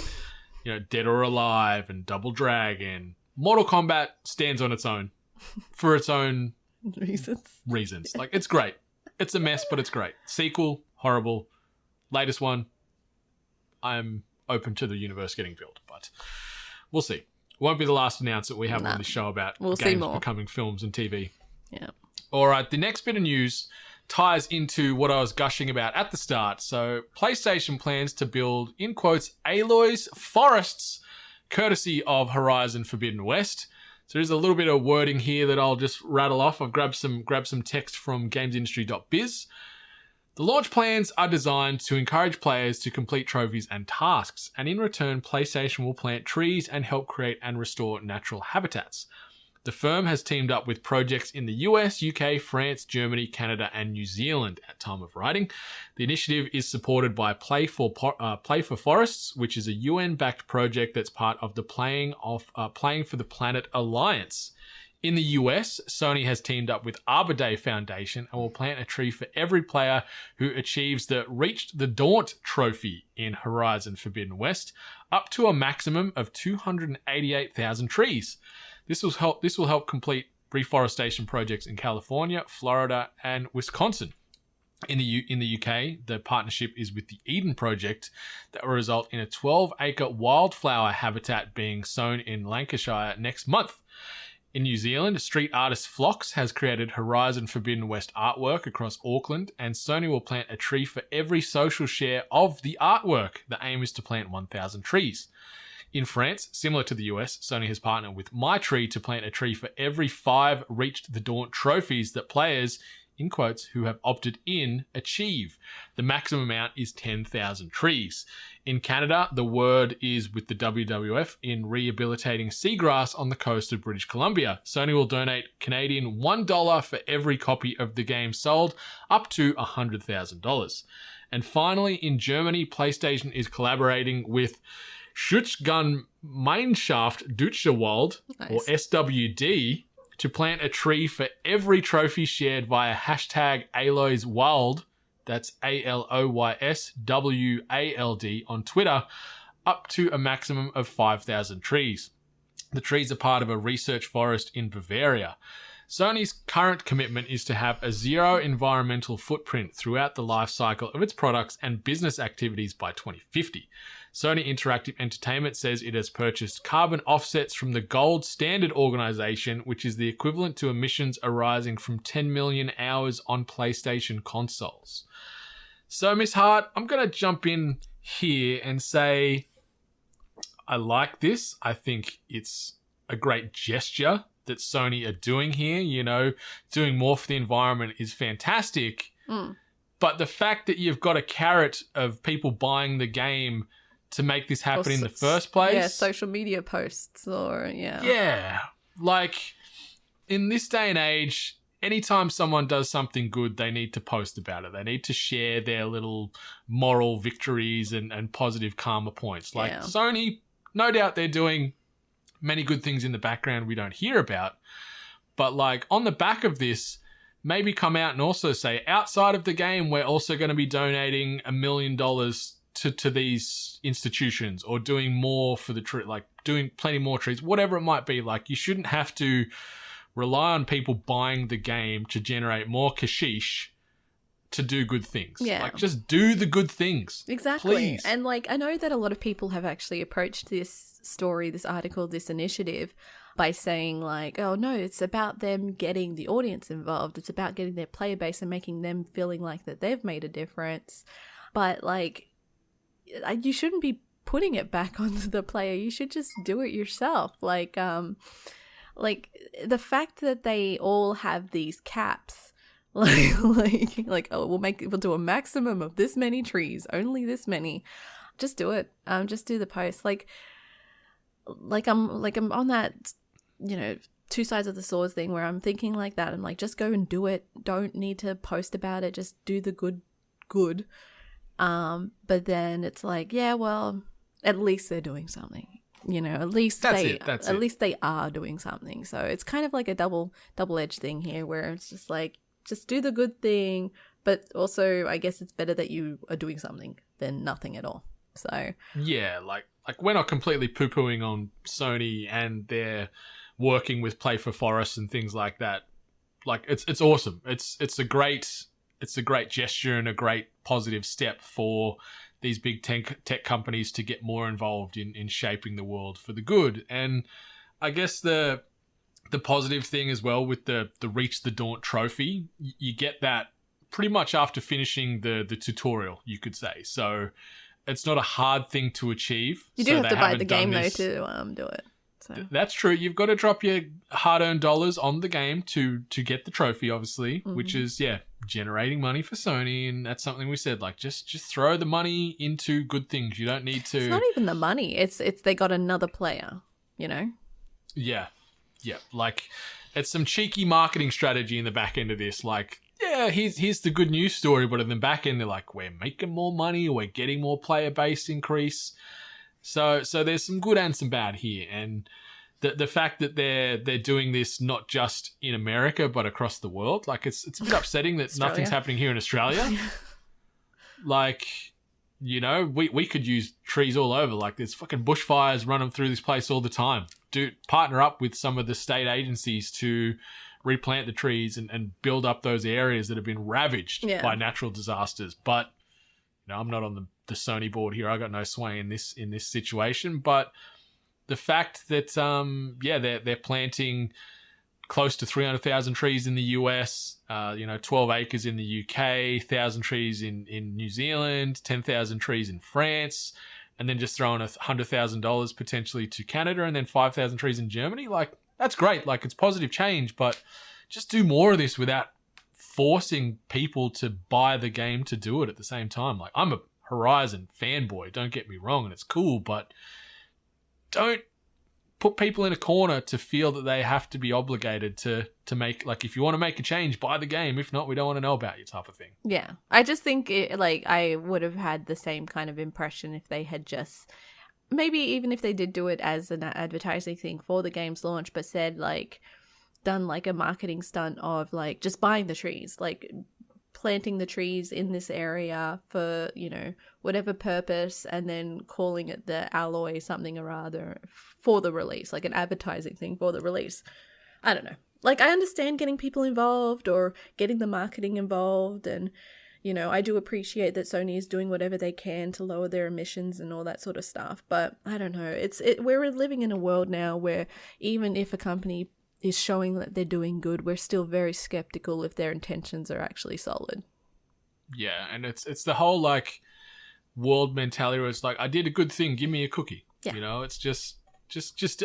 Speaker 6: Dead or Alive and Double Dragon, Mortal Kombat stands on its own for its own reasons. Like, it's great. It's a mess, but it's great. Sequel, horrible. Latest one, I'm open to the universe getting built, but we'll see. Won't be the last announcement we have on this show about games becoming films and TV.
Speaker 7: Yeah.
Speaker 6: All right, the next bit of news ties into what I was gushing about at the start. So, PlayStation plans to build, in quotes, Aloy's forests, courtesy of Horizon Forbidden West. So there's a little bit of wording here that I'll just rattle off. I've grabbed some text from gamesindustry.biz. The launch plans are designed to encourage players to complete trophies and tasks, and in return, PlayStation will plant trees and help create and restore natural habitats. The firm has teamed up with projects in the US, UK, France, Germany, Canada, and New Zealand at time of writing. The initiative is supported by Play for Forests, which is a UN-backed project that's part of the Playing for the Planet Alliance. In the US, Sony has teamed up with Arbor Day Foundation and will plant a tree for every player who achieves the Reached the Daunt trophy in Horizon Forbidden West, up to a maximum of 288,000 trees. This will help complete reforestation projects in California, Florida, and Wisconsin. In the UK, the partnership is with the Eden Project that will result in a 12-acre wildflower habitat being sown in Lancashire next month. In New Zealand, street artist Phlox has created Horizon Forbidden West artwork across Auckland, and Sony will plant a tree for every social share of the artwork. The aim is to plant 1,000 trees. In France, similar to the US, Sony has partnered with My Tree to plant a tree for every 5 Reached the Daunt trophies that players in quotes, who have opted in achieve. The maximum amount is 10,000 trees. In Canada, the word is with the WWF in rehabilitating seagrass on the coast of British Columbia. Sony will donate Canadian $1 for every copy of the game sold, up to $100,000. And finally, in Germany, PlayStation is collaborating with Schutzgemeinschaft Deutscher Wald, or SWD, to plant a tree for every trophy shared via hashtag Aloys Wald, that's ALOYSWALD on Twitter, up to a maximum of 5,000 trees. The trees are part of a research forest in Bavaria. Sony's current commitment is to have a zero environmental footprint throughout the life cycle of its products and business activities by 2050. Sony Interactive Entertainment says it has purchased carbon offsets from the Gold Standard Organization, which is the equivalent to emissions arising from 10 million hours on PlayStation consoles. So, Miss Hart, I'm going to jump in here and say I like this. I think it's a great gesture that Sony are doing here. You know, doing more for the environment is fantastic. But the fact that you've got a carrot of people buying the game to make this happen in the first place.
Speaker 7: Yeah, social media posts or,
Speaker 6: Yeah. Like, in this day and age, anytime someone does something good, they need to post about it. They need to share their little moral victories and positive karma points. Like, Sony, no doubt they're doing many good things in the background we don't hear about. But, like, on the back of this, maybe come out and also say, outside of the game, we're also going to be donating $1 million to these institutions, or doing more for the tree, like doing plenty more trees, whatever it might be. Like, you shouldn't have to rely on people buying the game to generate more cashish to do good things.
Speaker 7: Yeah.
Speaker 6: Like, just do the good things.
Speaker 7: Exactly.
Speaker 6: Please.
Speaker 7: And like, I know that a lot of people have actually approached this story, this article, this initiative by saying like, oh no, it's about them getting the audience involved. It's about getting their player base and making them feeling like that they've made a difference. But like, you shouldn't be putting it back onto the player. You should just do it yourself. Like the fact that they all have these caps, like oh, we'll do a maximum of this many trees, only this many. Just do it. Just do the post. Like I'm on that, you know, two sides of the swords thing where I'm thinking like that. I'm like, just go and do it. Don't need to post about it. Just do the good. But then it's like, yeah, well, at least they're doing something, you know, at least they are doing something. So it's kind of like a double-edged thing here where it's just like, just do the good thing. But also, I guess it's better that you are doing something than nothing at all. So
Speaker 6: yeah, like we're not completely poo-pooing on Sony and their working with Play for Forests and things like that. Like, it's awesome. It's a great gesture and a great positive step for these big tech companies to get more involved in shaping the world for the good. And I guess the positive thing as well with the Reach the Daunt trophy, you get that pretty much after finishing the tutorial, you could say. So it's not a hard thing to achieve.
Speaker 7: You do have to buy the game though to do it. So.
Speaker 6: That's true. You've got to drop your hard-earned dollars on the game to get the trophy, obviously, which is, generating money for Sony, and that's something we said, like, just throw the money into good things. You don't need to...
Speaker 7: It's not even the money. It's they got another player, you know?
Speaker 6: Yeah. Like, it's some cheeky marketing strategy in the back end of this. Like, yeah, here's the good news story, but in the back end, they're like, we're making more money, we're getting more player base increase. So there's some good and some bad here, and the fact that they're doing this not just in America but across the world, like it's a bit upsetting that nothing's happening here in Australia. Like, you know, we could use trees all over. Like, there's fucking bushfires running through this place all the time. Partner up with some of the state agencies to replant the trees and build up those areas that have been ravaged by natural disasters. But you know, I'm not on the Sony board here. I got no sway in this situation. But the fact that they're planting close to 300,000 trees in the US, 12 acres in the UK, 1,000 trees in New Zealand, 10,000 trees in France, and then just throwing $100,000 potentially to Canada, and then 5,000 trees in Germany. Like, that's great. Like, it's positive change, but just do more of this without forcing people to buy the game to do it at the same time. Like, I'm a Horizon fanboy, don't get me wrong, and it's cool, but don't put people in a corner to feel that they have to be obligated to make, like, if you want to make a change, buy the game. If not, we don't want to know about you, type of thing.
Speaker 7: Yeah. I just think I would have had the same kind of impression if they had just, maybe even if they did do it as an advertising thing for the game's launch, but said, like, done like a marketing stunt of, like, just buying the trees, like planting the trees in this area for, you know, whatever purpose, and then calling it the alloy something or other for the release, like an advertising thing for the release. I don't know. Like, I understand getting people involved or getting the marketing involved, and, you know, I do appreciate that Sony is doing whatever they can to lower their emissions and all that sort of stuff, but I don't know. We're living in a world now where even if a company is showing that they're doing good, we're still very skeptical if their intentions are actually solid.
Speaker 6: Yeah, and it's the whole, like, world mentality where it's like, I did a good thing, give me a cookie.
Speaker 7: Yeah.
Speaker 6: You know, it's just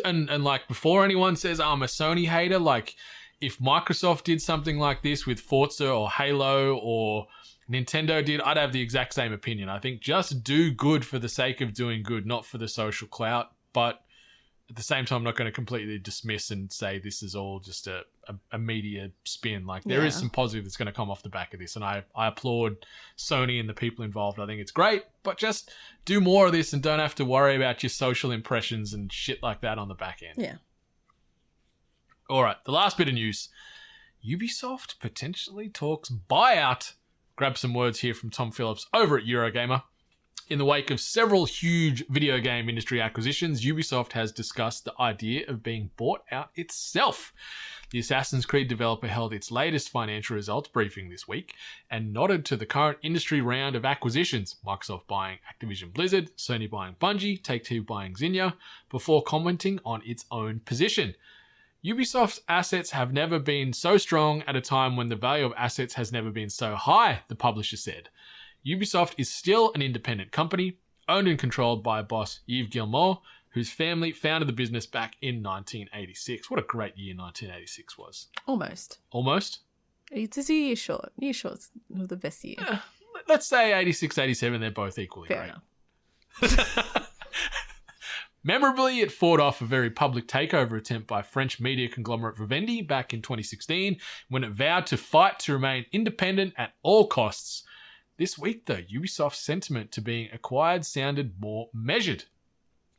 Speaker 6: and like, before anyone says I'm a Sony hater, like, if Microsoft did something like this with Forza or Halo, or Nintendo did, I'd have the exact same opinion. I think just do good for the sake of doing good, not for the social clout. But at the same time, I'm not going to completely dismiss and say this is all just a media spin. Like, there is some positive that's going to come off the back of this, and I applaud Sony and the people involved. I think it's great, but just do more of this and don't have to worry about your social impressions and shit like that on the back end.
Speaker 7: Yeah.
Speaker 6: All right, the last bit of news. Ubisoft potentially talks buyout. Grab some words here from Tom Phillips over at Eurogamer. In the wake of several huge video game industry acquisitions, Ubisoft has discussed the idea of being bought out itself. The Assassin's Creed developer held its latest financial results briefing this week and nodded to the current industry round of acquisitions, Microsoft buying Activision Blizzard, Sony buying Bungie, Take-Two buying Zynga, before commenting on its own position. Ubisoft's assets have never been so strong at a time when the value of assets has never been so high, the publisher said. Ubisoft is still an independent company, owned and controlled by boss Yves Guillemot, whose family founded the business back in 1986. What a great year 1986 was.
Speaker 7: Almost.
Speaker 6: Almost?
Speaker 7: It's a year short. Year short's the best year.
Speaker 6: Let's say 86, 87, they're both equally
Speaker 7: Fair
Speaker 6: great.
Speaker 7: enough.
Speaker 6: Memorably, it fought off a very public takeover attempt by French media conglomerate Vivendi back in 2016, when it vowed to fight to remain independent at all costs. This week, though, Ubisoft's sentiment to being acquired sounded more measured.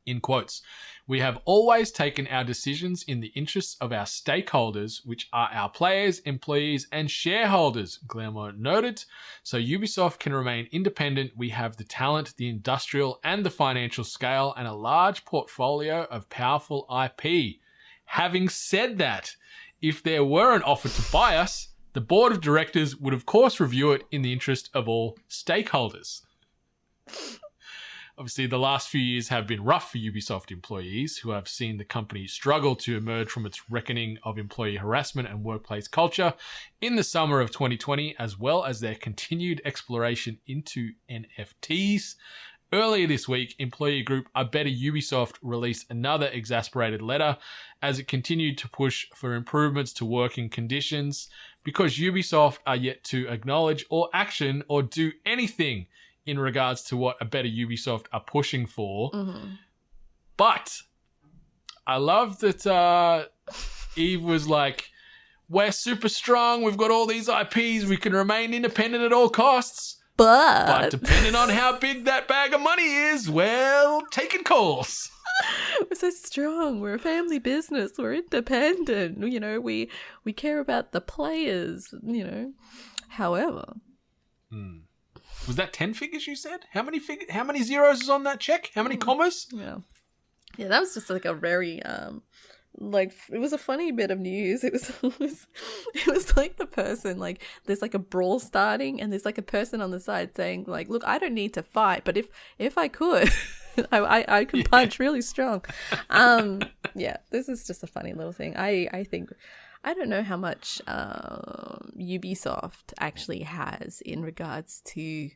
Speaker 6: In quotes, "We have always taken our decisions in the interests of our stakeholders, which are our players, employees, and shareholders," Guillemot noted. "So Ubisoft can remain independent. We have the talent, the industrial and the financial scale, and a large portfolio of powerful IP. Having said that, if there were an offer to buy us, the board of directors would of course review it in the interest of all stakeholders." Obviously, the last few years have been rough for Ubisoft employees, who have seen the company struggle to emerge from its reckoning of employee harassment and workplace culture in the summer of 2020, as well as their continued exploration into NFTs. Earlier this week, employee group I Better Ubisoft released another exasperated letter as it continued to push for improvements to working conditions, because Ubisoft are yet to acknowledge or action or do anything in regards to what A Better Ubisoft are pushing for. Mm-hmm. But I love that Eve was like, we're super strong, we've got all these IPs, we can remain independent at all costs. But depending on how big that bag of money is, well, taking calls.
Speaker 7: We're so strong. We're a family business. We're independent. You know, we care about the players, you know. However.
Speaker 6: Was that 10 figures you said? How many zeros is on that check? How many commas?
Speaker 7: Yeah. Yeah, that was just like a very like, it was a funny bit of news. It was like the person, like, there's like a brawl starting and there's like a person on the side saying, like, look, I don't need to fight, but if I could, I can punch really strong. Yeah, this is just a funny little thing. I think, I don't know how much Ubisoft actually has in regards to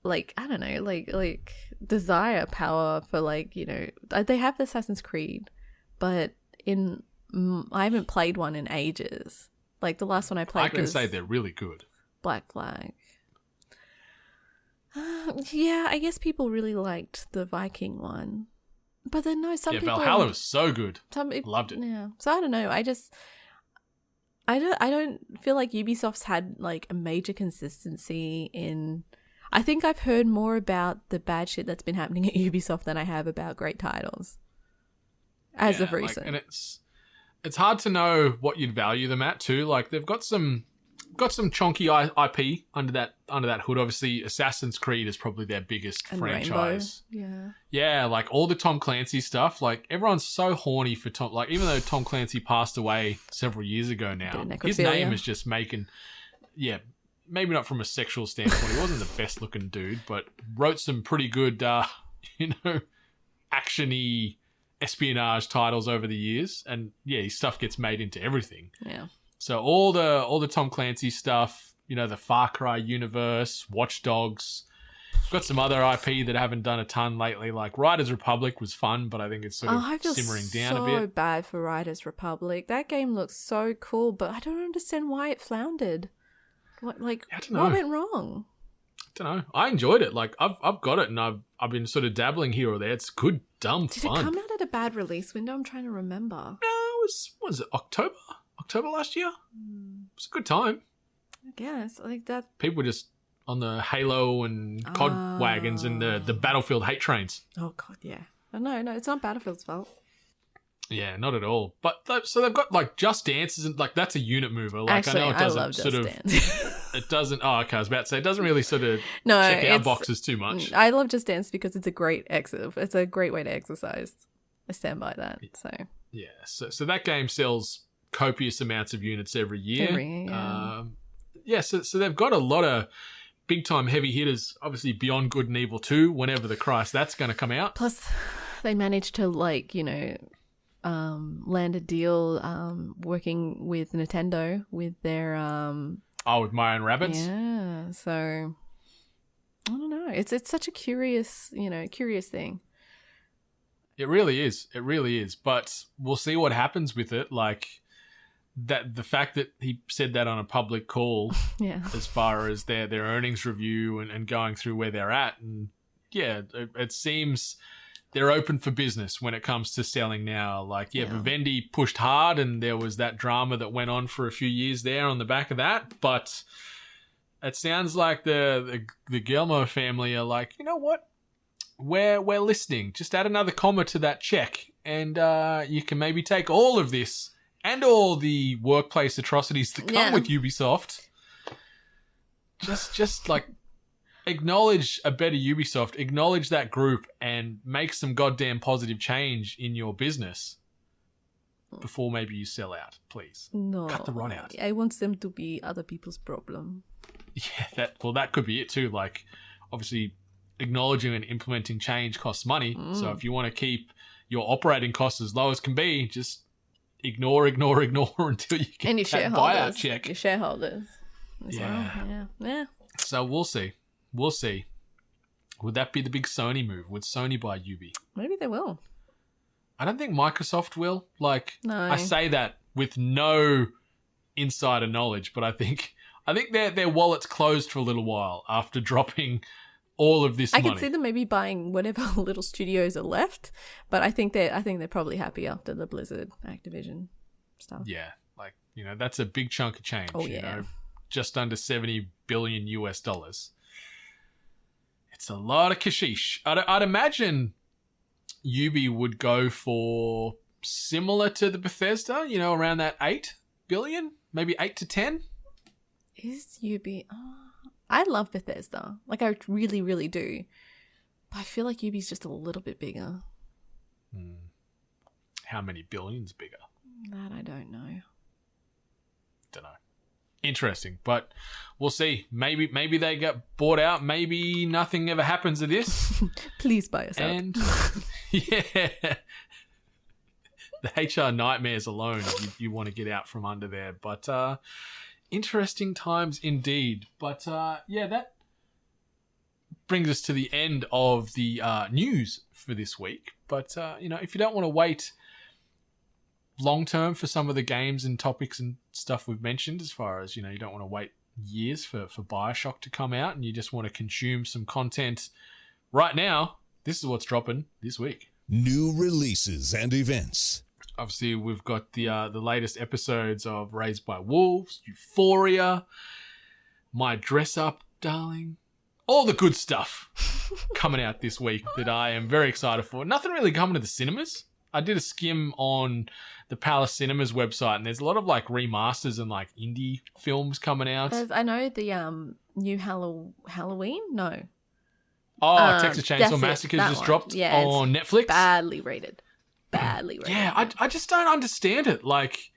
Speaker 7: like, I don't know, like desire power for, like, you know, they have Assassin's Creed, but I haven't played one in ages. Like the last one I played
Speaker 6: I can
Speaker 7: was
Speaker 6: say they're really good.
Speaker 7: Black Flag. Yeah, I guess people really liked the Viking one. But then no, some people...
Speaker 6: Valhalla was so good. Loved it.
Speaker 7: Yeah. So I don't know. I don't feel like Ubisoft's had like a major consistency in... I think I've heard more about the bad shit that's been happening at Ubisoft than I have about great titles. As of recent.
Speaker 6: And it's hard to know what you'd value them at too. Like they've got some chonky IP under that hood. Obviously, Assassin's Creed is probably their biggest franchise.
Speaker 7: Rainbow.
Speaker 6: Yeah, like all the Tom Clancy stuff. Like everyone's so horny for Tom. Like even though Tom Clancy passed away several years ago now, his name is just making. Yeah, maybe not from a sexual standpoint. He wasn't the best looking dude, but wrote some pretty good, actiony espionage titles over the years, and yeah, his stuff gets made into everything.
Speaker 7: Yeah.
Speaker 6: So all the Tom Clancy stuff, the Far Cry universe, Watch Dogs. Got some other IP that I haven't done a ton lately. Like Riders Republic was fun, but I think it's sort of simmering down a bit.
Speaker 7: So bad for Riders Republic. That game looks so cool, but I don't understand why it floundered. What went wrong?
Speaker 6: I don't know. I enjoyed it. Like I've got it, and I've been sort of dabbling here or there. It's good, dumb
Speaker 7: Did
Speaker 6: fun.
Speaker 7: Did it come out at a bad release window? I'm trying to remember.
Speaker 6: No, was it October? October last year? It was a good time.
Speaker 7: I guess. I think that...
Speaker 6: People were just on the Halo and COD wagons and the Battlefield hate trains.
Speaker 7: Oh, God, yeah. No, it's not Battlefield's fault.
Speaker 6: Yeah, not at all. But so they've got like Just Dances and like that's a unit mover. Like
Speaker 7: actually,
Speaker 6: I know it doesn't
Speaker 7: love
Speaker 6: sort
Speaker 7: Just
Speaker 6: of
Speaker 7: Dance.
Speaker 6: it doesn't. Oh, okay, I was about to say it doesn't really sort of check our boxes too much.
Speaker 7: I love Just Dance because it's a great It's a great way to exercise. I stand by that. So
Speaker 6: yeah, so that game sells copious amounts of units every year. So they've got a lot of big time heavy hitters. Obviously, Beyond Good and Evil 2, whenever the Christ that's going to come out.
Speaker 7: Plus, they managed to land a deal working with Nintendo with their
Speaker 6: with Mario and Rabbids.
Speaker 7: Yeah, so I don't know. It's such a curious thing.
Speaker 6: It really is. But we'll see what happens with it. Like that, the fact that he said that on a public call,
Speaker 7: yeah,
Speaker 6: as far as their earnings review and going through where they're at, and yeah, it seems they're open for business when it comes to selling now. Like, yeah, Vivendi pushed hard and there was that drama that went on for a few years there on the back of that. But it sounds like the Guillermo family are like, you know what? We're listening. Just add another comma to that check and you can maybe take all of this and all the workplace atrocities that come with Ubisoft. Just like... acknowledge a better Ubisoft, acknowledge that group, and make some goddamn positive change in your business before maybe you sell out, please.
Speaker 7: No.
Speaker 6: Cut the run out.
Speaker 7: I want them to be other people's problem.
Speaker 6: Yeah, that could be it too. Like, obviously, acknowledging and implementing change costs money. So if you want to keep your operating costs as low as can be, just ignore until you get that buyout check.
Speaker 7: Your shareholders.
Speaker 6: Yeah.
Speaker 7: Yeah.
Speaker 6: So we'll see. We'll see. Would that be the big Sony move? Would Sony buy Ubi?
Speaker 7: Maybe they will.
Speaker 6: I don't think Microsoft will. Like,
Speaker 7: no.
Speaker 6: I say that with no insider knowledge, but I think their wallet's closed for a little while after dropping all of this money.
Speaker 7: I can see them maybe buying whatever little studios are left, but I think they're probably happy after the Blizzard Activision stuff.
Speaker 6: Yeah, like, that's a big chunk of change.
Speaker 7: Oh yeah,
Speaker 6: just under $70 billion US. It's a lot of kashish. I'd imagine Ubi would go for similar to the Bethesda, around that 8 billion, maybe 8 to 10.
Speaker 7: Is Ubi? I love Bethesda. Like, I really, really do. But I feel like Ubi's just a little bit bigger.
Speaker 6: How many billions bigger?
Speaker 7: That I don't know.
Speaker 6: Don't know. Interesting, but we'll see. Maybe they get bought out. Maybe nothing ever happens to this.
Speaker 7: Please buy us out.
Speaker 6: And yeah, the HR nightmares alone, you want to get out from under there. But interesting times indeed. But yeah, that brings us to the end of the news for this week. But if you don't want to wait long term for some of the games and topics and stuff we've mentioned, as far as, you don't want to wait years for Bioshock to come out and you just want to consume some content right now. This is what's dropping this week.
Speaker 1: New releases and events.
Speaker 6: Obviously, we've got the latest episodes of Raised by Wolves, Euphoria, My Dress Up, Darling. All the good stuff coming out this week that I am very excited for. Nothing really coming to the cinemas. I did a skim on the Palace Cinemas website, and there's a lot of like remasters and like indie films coming out.
Speaker 7: I know the new Halloween? No.
Speaker 6: Oh, Texas Chainsaw Massacre just dropped on Netflix.
Speaker 7: Badly rated.
Speaker 6: Yeah, I just don't understand it. Like,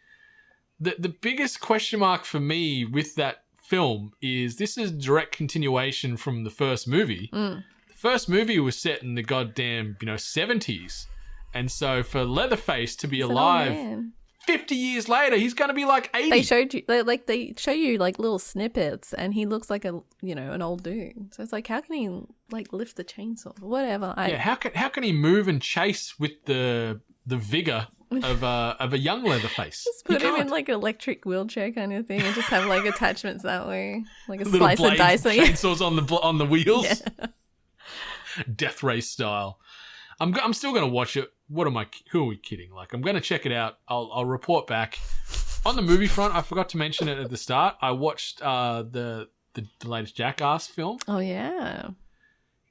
Speaker 6: the biggest question mark for me with that film is this is direct continuation from the first movie. The first movie was set in the goddamn 70s, and so for Leatherface to be alive 50 years later, he's going to be like 80.
Speaker 7: They show you like little snippets, and he looks like an old dude. So it's like, how can he like lift the chainsaw? Whatever.
Speaker 6: How can he move and chase with the vigor of a young Leatherface?
Speaker 7: Just put him in like an electric wheelchair kind of thing, and just have like attachments that way, like a
Speaker 6: little
Speaker 7: slice
Speaker 6: blades,
Speaker 7: and dice thing.
Speaker 6: chainsaws on the wheels,
Speaker 7: Yeah.
Speaker 6: Death Race style. I'm still going to watch it. Who are we kidding? Like, I'm going to check it out. I'll report back. On the movie front, I forgot to mention it at the start. I watched the latest Jackass film.
Speaker 7: Oh yeah.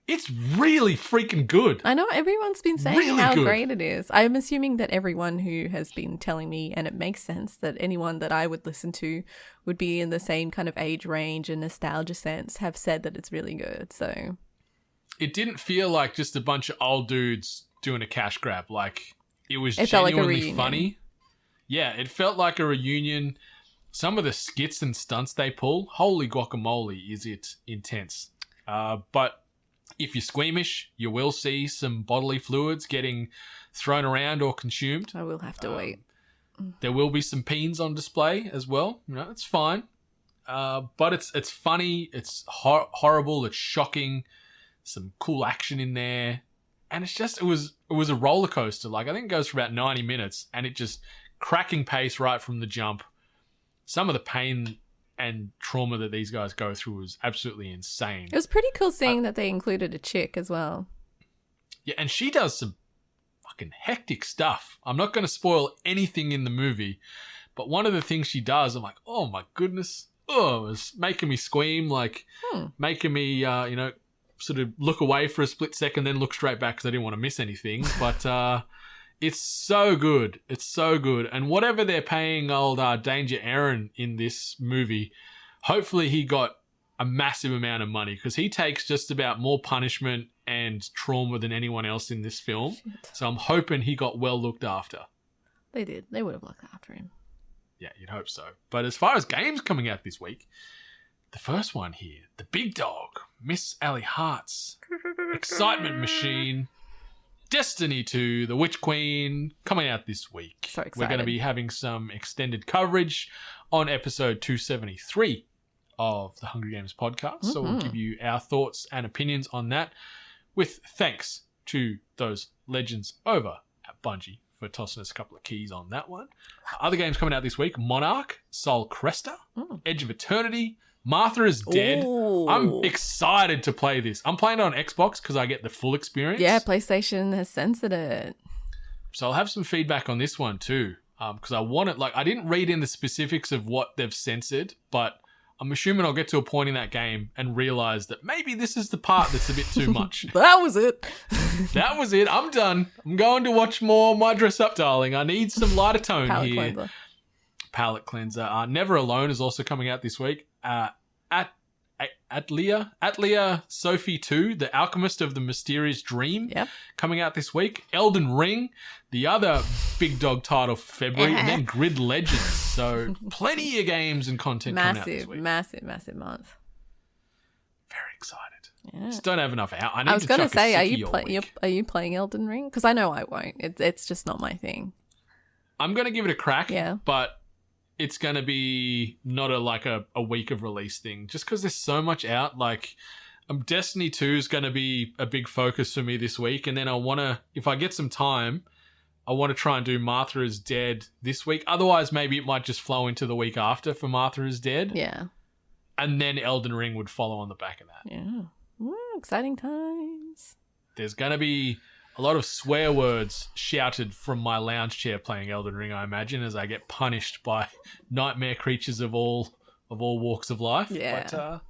Speaker 6: It's really freaking good.
Speaker 7: I know everyone's been saying
Speaker 6: Really
Speaker 7: how
Speaker 6: good.
Speaker 7: great it is. I'm assuming that everyone who has been telling me, and it makes sense that anyone that I would listen to would be in the same kind of age range and nostalgia sense, have said that it's really good. So
Speaker 6: it didn't feel like just a bunch of old dudes doing a cash grab. Like, it was
Speaker 7: It felt like a
Speaker 6: genuinely
Speaker 7: reunion.
Speaker 6: funny. Yeah, it felt like a reunion. Some of the skits and stunts they pull, holy guacamole, is it intense. But if you're squeamish, you will see some bodily fluids getting thrown around or consumed.
Speaker 7: I will have to wait.
Speaker 6: There will be some peens on display as well. It's fine. But it's funny. It's horrible. It's shocking. Some cool action in there. And it's just, it was a roller coaster. Like, I think it goes for about 90 minutes, and it just cracking pace right from the jump. Some of the pain and trauma that these guys go through is absolutely insane.
Speaker 7: It was pretty cool seeing that they included a chick as well.
Speaker 6: Yeah, and she does some fucking hectic stuff. I'm not going to spoil anything in the movie, but one of the things she does, I'm like, oh my goodness. Oh, it was making me squeam, like making me, sort of look away for a split second, then look straight back because I didn't want to miss anything. But it's so good. It's so good. And whatever they're paying old Danger Aaron in this movie, hopefully he got a massive amount of money, because he takes just about more punishment and trauma than anyone else in this film.
Speaker 7: Shit.
Speaker 6: So I'm hoping he got well looked after.
Speaker 7: They did. They would have looked after him.
Speaker 6: Yeah, you'd hope so. But as far as games coming out this week, the first one here, the big dog, Miss Ally Hart's Excitement Machine, Destiny 2, The Witch Queen, coming out this week.
Speaker 7: So excited.
Speaker 6: We're going to be having some extended coverage on episode 273 of the Hungry Games podcast. So we'll give you our thoughts and opinions on that, with thanks to those legends over at Bungie for tossing us a couple of keys on that one. Other games coming out this week: Monarch, Sol Cresta, Edge of Eternity, Martha is Dead.
Speaker 7: Ooh.
Speaker 6: I'm excited to play this. I'm playing it on Xbox because I get the full experience.
Speaker 7: Yeah, PlayStation has censored it.
Speaker 6: So I'll have some feedback on this one too, because I want it. Like, I didn't read in the specifics of what they've censored, but I'm assuming I'll get to a point in that game and realize that maybe this is the part that's a bit too much.
Speaker 7: That was it.
Speaker 6: That was it. I'm done. I'm going to watch more My Dress Up, Darling. I need some lighter tone
Speaker 7: Palette
Speaker 6: here.
Speaker 7: cleanser.
Speaker 6: Palette cleanser. Never Alone is also coming out this week. Atlia Sophie 2, The Alchemist of the Mysterious Dream,
Speaker 7: Yep.
Speaker 6: coming out this week. Elden Ring, the other big dog title for February, and then Grid Legends. So plenty of games and content coming out this week.
Speaker 7: Massive month.
Speaker 6: Very excited.
Speaker 7: Yeah.
Speaker 6: Just don't have enough out. I need
Speaker 7: I was
Speaker 6: to
Speaker 7: going to
Speaker 6: chuck a
Speaker 7: say,
Speaker 6: sickie
Speaker 7: are you playing Elden Ring? Because I know I won't. It's just not my thing.
Speaker 6: I'm going to give it a crack,
Speaker 7: Yeah.
Speaker 6: but it's going to be not a week of release thing, just because there's so much out. Like, Destiny 2 is going to be a big focus for me this week, and then I want to, if I get some time, I want to try and do Martha is Dead this week. Otherwise, maybe it might just flow into the week after for Martha is Dead.
Speaker 7: Yeah.
Speaker 6: And then Elden Ring would follow on the back of that.
Speaker 7: Yeah. Exciting times.
Speaker 6: There's going to be a lot of swear words shouted from my lounge chair playing Elden Ring, I imagine, as I get punished by nightmare creatures of all walks of life.
Speaker 7: Yeah.
Speaker 6: But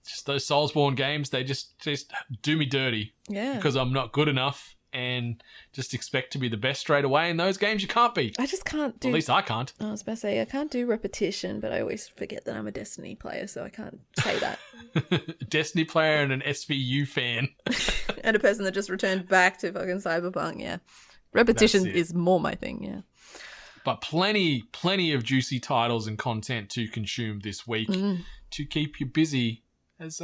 Speaker 6: just those Soulsborne games, they just do me dirty.
Speaker 7: Yeah.
Speaker 6: Because I'm not good enough and just expect to be the best straight away. In those games, you can't be.
Speaker 7: I just can't do...
Speaker 6: At least I can't.
Speaker 7: I was about to say, I can't do repetition, but I always forget that I'm a Destiny player, so I can't say that.
Speaker 6: Destiny player and an SVU fan.
Speaker 7: And a person that just returned back to fucking Cyberpunk, yeah. Repetition is more my thing, yeah.
Speaker 6: But plenty of juicy titles and content to consume this week to keep you busy as,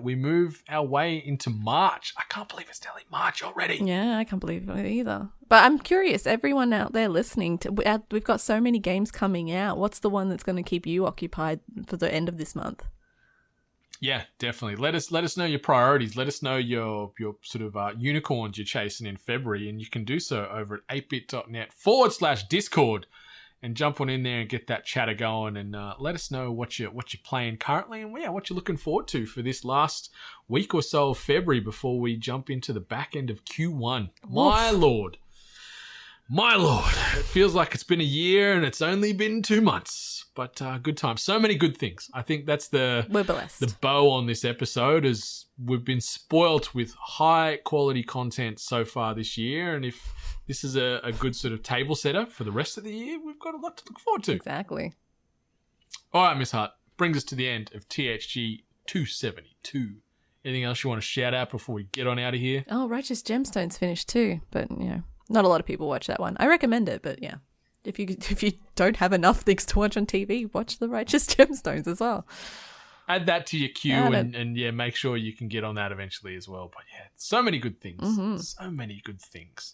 Speaker 6: we move our way into March. I can't believe it's nearly March already.
Speaker 7: Yeah, I can't believe it either. But I'm curious, everyone out there listening, we've got so many games coming out. What's the one that's going to keep you occupied for the end of this month?
Speaker 6: Yeah, definitely. Let us know your priorities. Let us know your sort of unicorns you're chasing in February, and you can do so over at 8bit.net/Discord and jump on in there and get that chatter going, and let us know what you're playing currently and what you're looking forward to for this last week or so of February before we jump into the back end of Q1. My lord. It feels like it's been a year and it's only been 2 months, but good times. So many good things. I think that's
Speaker 7: We're blessed.
Speaker 6: the bow on this episode is we've been spoilt with high quality content so far this year, and if this is a good sort of table setter for the rest of the year, we've got a lot to look forward to.
Speaker 7: Exactly.
Speaker 6: All right, Miss Hart, brings us to the end of THG 272. Anything else you want to shout out before we get on out of here?
Speaker 7: Oh, Righteous Gemstones finished too, but not a lot of people watch that one. I recommend it, but yeah, if you don't have enough things to watch on TV, watch the Righteous Gemstones as well.
Speaker 6: Add that to your queue and make sure you can get on that eventually as well. But yeah, so many good things.
Speaker 7: Mm-hmm.
Speaker 6: So many good things.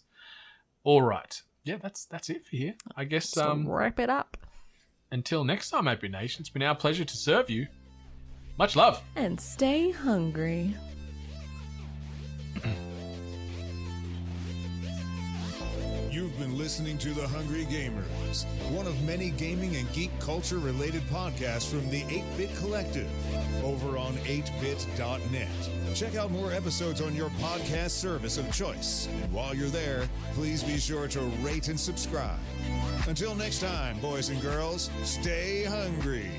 Speaker 6: All right. Yeah, that's it for here. I guess
Speaker 7: So wrap it up.
Speaker 6: Until next time, AP Nation, it's been our pleasure to serve you. Much love.
Speaker 7: And stay hungry.
Speaker 1: You've been listening to The Hungry Gamers, one of many gaming and geek culture related podcasts from the 8-Bit Collective over on 8bit.net. Check out more episodes on your podcast service of choice. And while you're there, please be sure to rate and subscribe. Until next time, boys and girls, stay hungry.